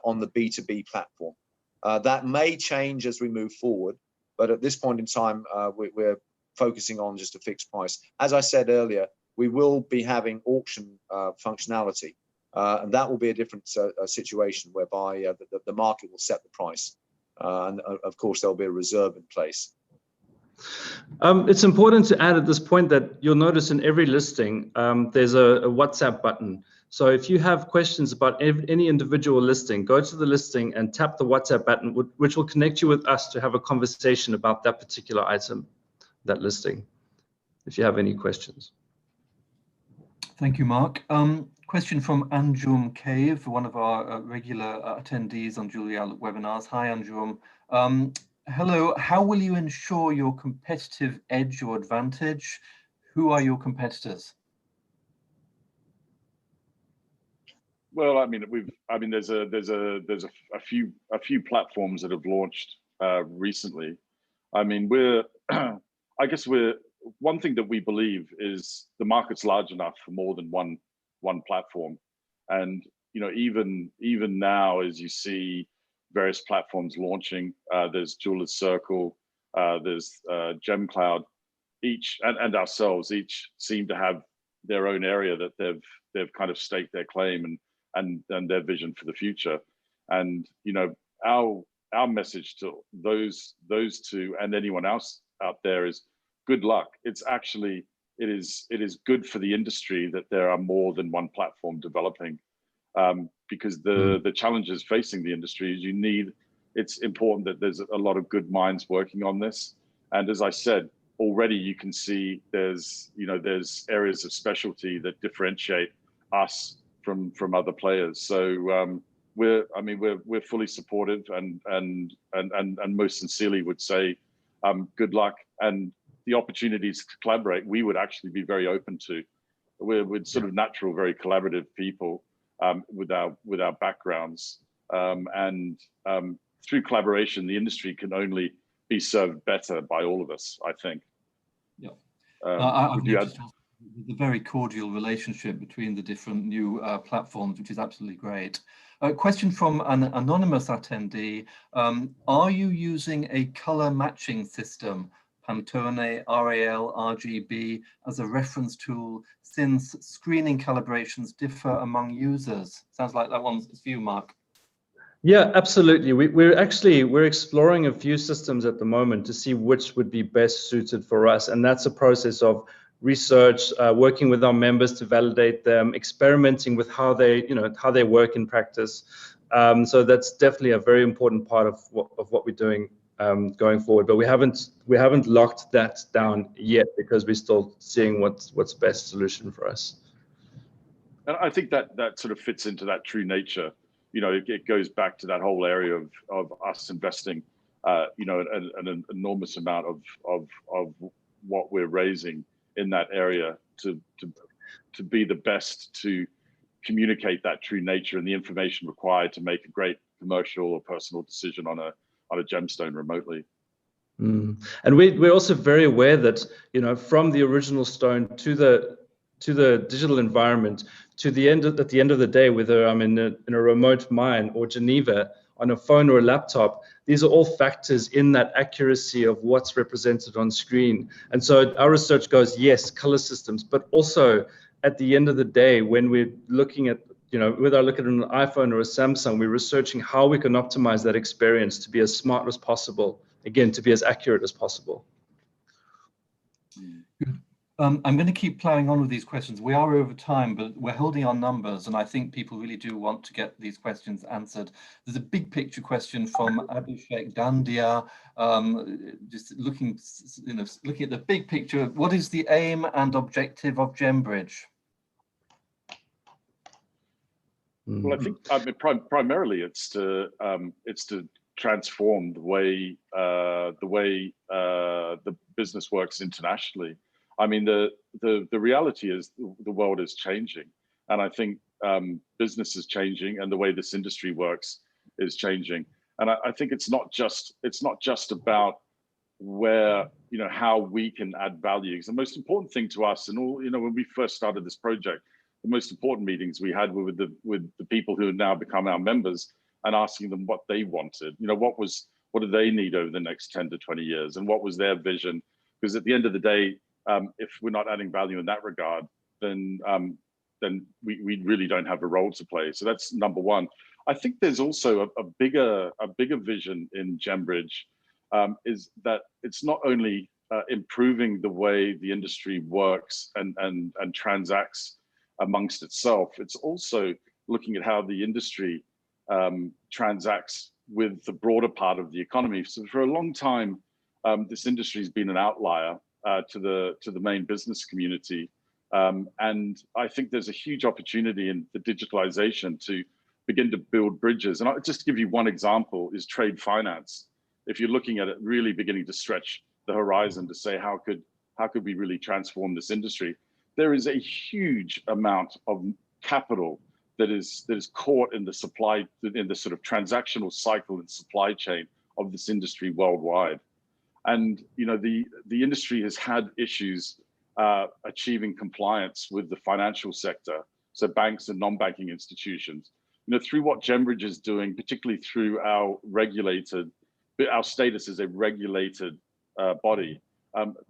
on the B2B platform. That may change as we move forward, but at this point in time, we're focusing on just a fixed price. As I said earlier, we will be having auction functionality, and that will be a different situation whereby the market will set the price. And of course, there'll be a reserve in place. It's important to add at this point that you'll notice in every listing, there's a WhatsApp button. So if you have questions about any individual listing, go to the listing and tap the WhatsApp button, which will connect you with us to have a conversation about that particular item, that listing, if you have any questions. Thank you, Mark. Question from Anjum Cave, one of our regular attendees on Jewellery Outlook webinars. Hi, Anjum. Hello, how will you ensure your competitive edge or advantage? Who are your competitors? Well, I mean, there's a few platforms that have launched recently. I mean, one thing that we believe is the market's large enough for more than one platform, and even now, as you see various platforms launching, there's Jeweller's Circle, there's GemCloud, and ourselves each seem to have their own area that they've kind of staked their claim and their vision for the future. And our message to those two and anyone else out there is good luck. It is good for the industry that there are more than one platform developing, because the challenges facing the industry is it's important that there's a lot of good minds working on this. And as I said, already you can see there's areas of specialty that differentiate us from other players. So we're fully supportive and most sincerely would say good luck, and the opportunities to collaborate we would actually be very open to. We're sort of natural, very collaborative people with our backgrounds, and through collaboration the industry can only be served better by all of us, I think. Yeah. I've noticed the very cordial relationship between the different new platforms, which is absolutely great. A question from an anonymous attendee. Are you using a color matching system, Pantone, RAL, RGB, as a reference tool, since screening calibrations differ among users? Sounds like that one's for you, Mark. Yeah, absolutely. We're exploring a few systems at the moment to see which would be best suited for us, and that's a process of research, working with our members to validate them, experimenting with how they work in practice. So that's definitely a very important part of what we're doing going forward. But we haven't locked that down yet because we're still seeing what's best solution for us. And I think that sort of fits into that true nature. It goes back to that whole area of us investing, an enormous amount of what we're raising in that area to be the best to communicate that true nature and the information required to make a great commercial or personal decision on a gemstone remotely. And we're also very aware that from the original stone to the digital environment, at the end of the day, whether I'm in a remote mine or Geneva on a phone or a laptop, these are all factors in that accuracy of what's represented on screen. And so our research goes, yes, color systems, but also at the end of the day, when we're looking at, whether I look at an iPhone or a Samsung, we're researching how we can optimize that experience to be as smart as possible, again, to be as accurate as possible. Good. I'm going to keep plowing on with these questions. We are over time, but we're holding our numbers, and I think people really do want to get these questions answered. There's a big picture question from Abhishek Dandia, just looking at the big picture. What is the aim and objective of Gembridge? Well, I think primarily it's to transform the way the business works internationally. I mean, the reality is the world is changing, and I think business is changing, and the way this industry works is changing. And I think it's not just about where, you know, how we can add value. Because the most important thing to us, and all, you know, when we first started this project, the most important meetings we had were with the people who have now become our members, and asking them what they wanted. You know, what do they need over the next 10 to 20 years, and what was their vision? Because at the end of the day, if we're not adding value in that regard, then we really don't have a role to play. So that's number one. I think there's also a bigger vision in Gembridge, is that it's not only improving the way the industry works and transacts amongst itself, it's also looking at how the industry transacts with the broader part of the economy. So for a long time, this industry has been an outlier to the main business community. And I think there's a huge opportunity in the digitalization to begin to build bridges. And I'll just give you one example, is trade finance. If you're looking at it really beginning to stretch the horizon to say, how could we really transform this industry? There is a huge amount of capital that is caught in the sort of transactional cycle and supply chain of this industry worldwide. And, you know, the industry has had issues achieving compliance with the financial sector, so banks and non-banking institutions. You know, through what Gembridge is doing, particularly through our status as a regulated body,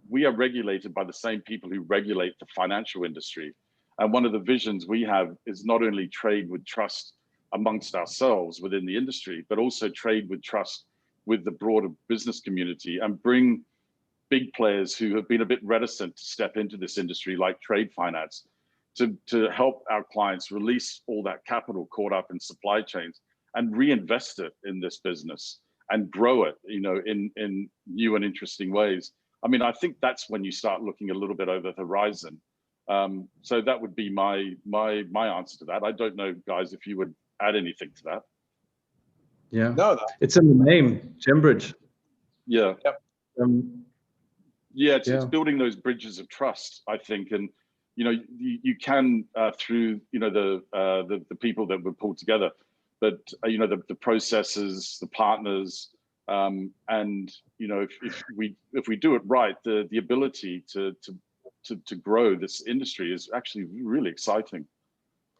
we are regulated by the same people who regulate the financial industry. And one of the visions we have is not only trade with trust amongst ourselves within the industry, but also trade with trust with the broader business community, and bring big players who have been a bit reticent to step into this industry, like trade finance, to help our clients release all that capital caught up in supply chains and reinvest it in this business and grow it, you know, in new and interesting ways. I mean, I think that's when you start looking a little bit over the horizon. So that would be my answer to that. I don't know, guys, if you would add anything to that. Yeah, no, it's in the name, Gembridge. Yeah. Yep. It's building those bridges of trust, I think, and you know, you can through, you know, the people that were pulled together, but you know, the processes, the partners, and you know, if we do it right, the ability to grow this industry is actually really exciting.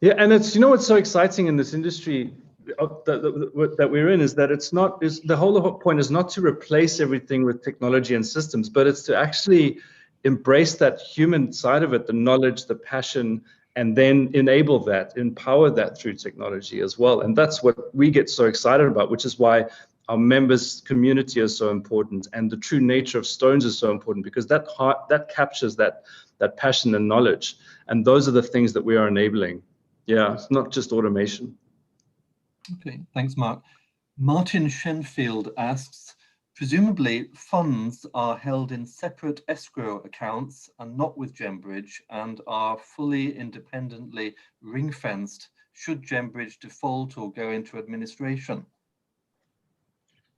Yeah, and it's, you know, what's so exciting in this industry that we're in is that the whole point is not to replace everything with technology and systems, but it's to actually embrace that human side of it, the knowledge, the passion, and then empower that through technology as well. And that's what we get so excited about, which is why our members' community is so important, and the true nature of stones is so important, because that captures that passion and knowledge, and those are the things that we are enabling. Yeah, it's not just automation. Okay, thanks, Mark. Martin Shenfield asks, presumably funds are held in separate escrow accounts and not with Gembridge, and are fully independently ring-fenced should Gembridge default or go into administration.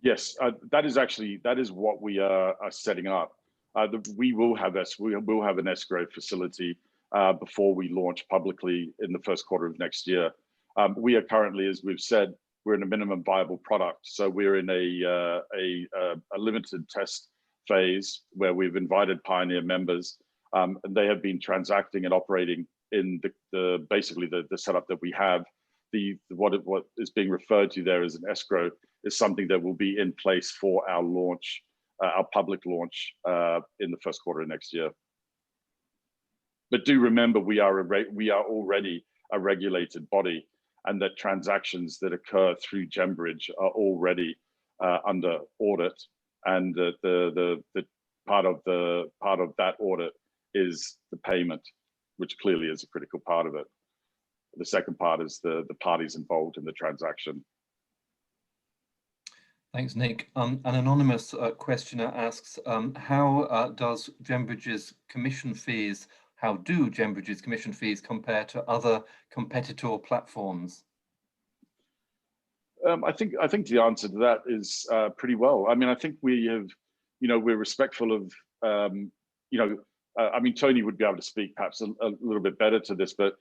Yes, that is what we are setting up. We will have an escrow facility before we launch publicly in the first quarter of next year. We are currently, as we've said, we're in a minimum viable product. So we're in a limited test phase where we've invited pioneer members, and they have been transacting and operating in basically the setup that we have. What is being referred to there as an escrow is something that will be in place for our launch, our public launch in the first quarter of next year. But do remember, we are already a regulated body, and that transactions that occur through Gembridge are already under audit, and the part of that audit is the payment, which clearly is a critical part of it. The second part is the parties involved in the transaction. Thanks, Nick. An anonymous questioner asks, how do Gembridge's commission fees compare to other competitor platforms? I think the answer to that is pretty well. I mean, I think we have, you know, we're respectful of, you know, I mean, Tony would be able to speak perhaps a little bit better to this, but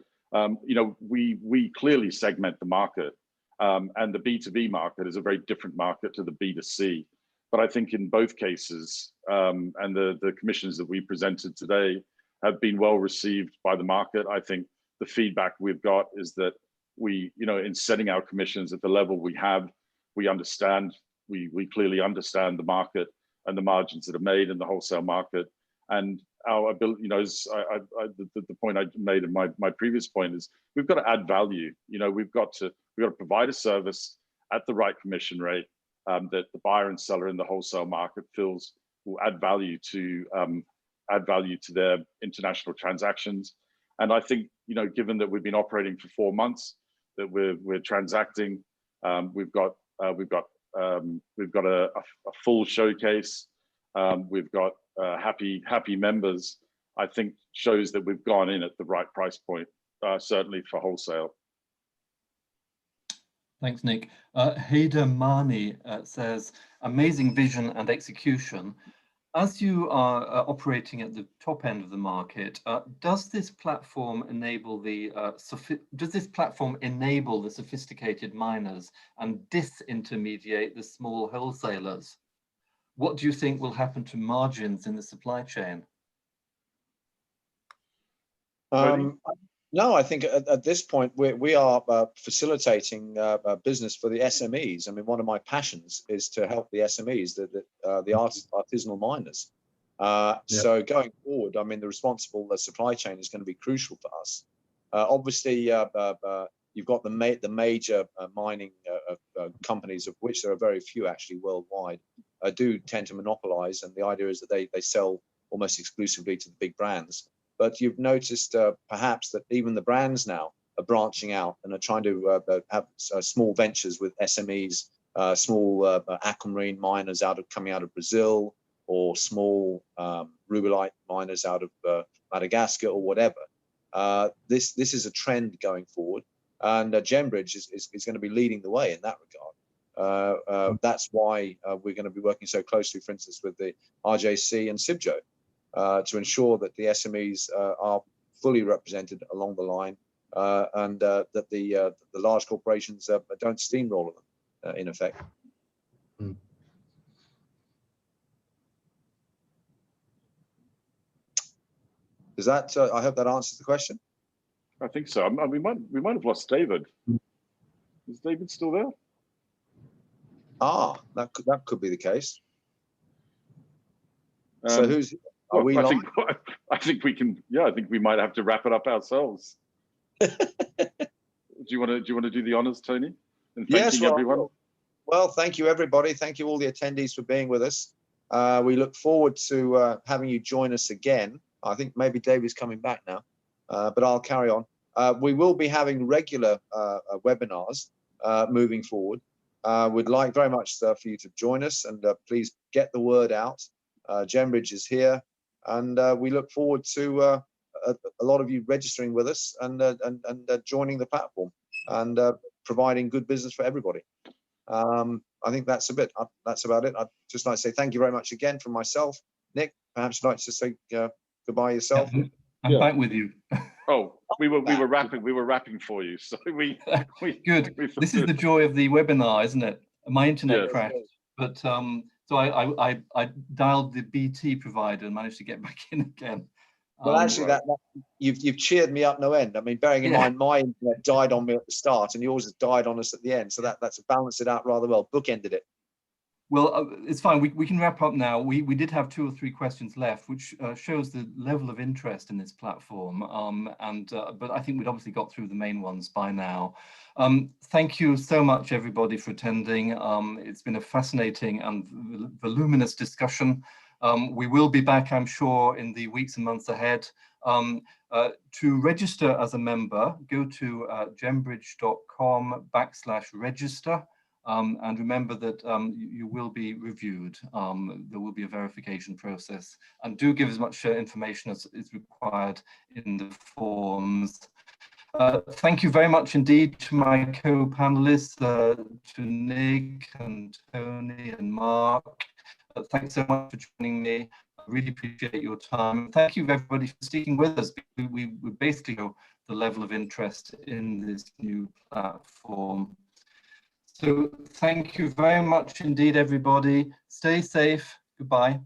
you know, we clearly segment the market, and the B2B market is a very different market to the B2C. But I think in both cases, and the commissions that we presented today have been well received by the market. I think the feedback we've got is that we, you know, in setting our commissions at the level we have, we understand, we clearly understand the market and the margins that are made in the wholesale market. And our ability, you know, the point I made in my previous point is we've got to add value. You know, we've got to provide a service at the right commission rate that the buyer and seller in the wholesale market feels will add value to their international transactions. And I think, you know, given that we've been operating for 4 months, that we're transacting, we've got a full showcase, we've got happy members, I think shows that we've gone in at the right price point, certainly for wholesale. Thanks, Nick. Hader Mani says, amazing vision and execution. As you are operating at the top end of the market, does this platform enable the sophisticated miners and disintermediate the small wholesalers? What do you think will happen to margins in the supply chain? No, I think at this point we are facilitating business for the SMEs. I mean, one of my passions is to help the SMEs, the artisanal miners. So going forward, I mean, the responsible supply chain is going to be crucial for us. Obviously, you've got the major mining companies, of which there are very few actually worldwide, do tend to monopolize, and the idea is that they sell almost exclusively to the big brands. But you've noticed perhaps that even the brands now are branching out and are trying to have small ventures with SMEs, small aquamarine miners coming out of Brazil, or small rubellite miners out of Madagascar or whatever. This is a trend going forward, and Gembridge is going to be leading the way in that regard. That's why we're going to be working so closely, for instance, with the RJC and CIBJO, to ensure that the SMEs are fully represented along the line, and that the large corporations don't steamroll them, in effect. Does that? I hope that answers the question. I think so. We might have lost David. Is David still there? Ah, that could be the case. So who's? Are we I think we can. Yeah, I think we might have to wrap it up ourselves. Do you want to do the honors, Tony? And thanking everyone. Well, thank you, everybody. Thank you, all the attendees, for being with us. We look forward to having you join us again. I think maybe David's coming back now, but I'll carry on. We will be having regular webinars moving forward. We'd like very much for you to join us, and please get the word out. Gembridge is here, and we look forward to a lot of you registering with us and joining the platform and providing good business for everybody. I think that's about it. I'd just like to say thank you very much again from myself. Nick, perhaps you'd like to say goodbye yourself. Yeah, I'm back with you. Oh, we were rapping for you. So we good. This is the joy of the webinar, isn't it? My internet crashed, but so I dialed the BT provider and managed to get back in again. Well, actually, you've cheered me up no end. I mean, bearing in mind my internet died on me at the start, and yours has died on us at the end, so that's balanced it out rather well. Bookended it. Well, it's fine. We can wrap up now. We did have 2 or 3 questions left, which shows the level of interest in this platform. But I think we'd obviously got through the main ones by now. Thank you so much, everybody, for attending. It's been a fascinating and voluminous discussion. We will be back, I'm sure, in the weeks and months ahead. To register as a member, go to gembridge.com/register. And remember that you will be reviewed. There will be a verification process, and do give as much information as is required in the forms. Thank you very much indeed to my co-panelists, to Nick and Tony and Mark. Thanks so much for joining me. really appreciate your time. Thank you everybody for sticking with us. We basically know the level of interest in this new platform. So thank you very much indeed, everybody. Stay safe. Goodbye.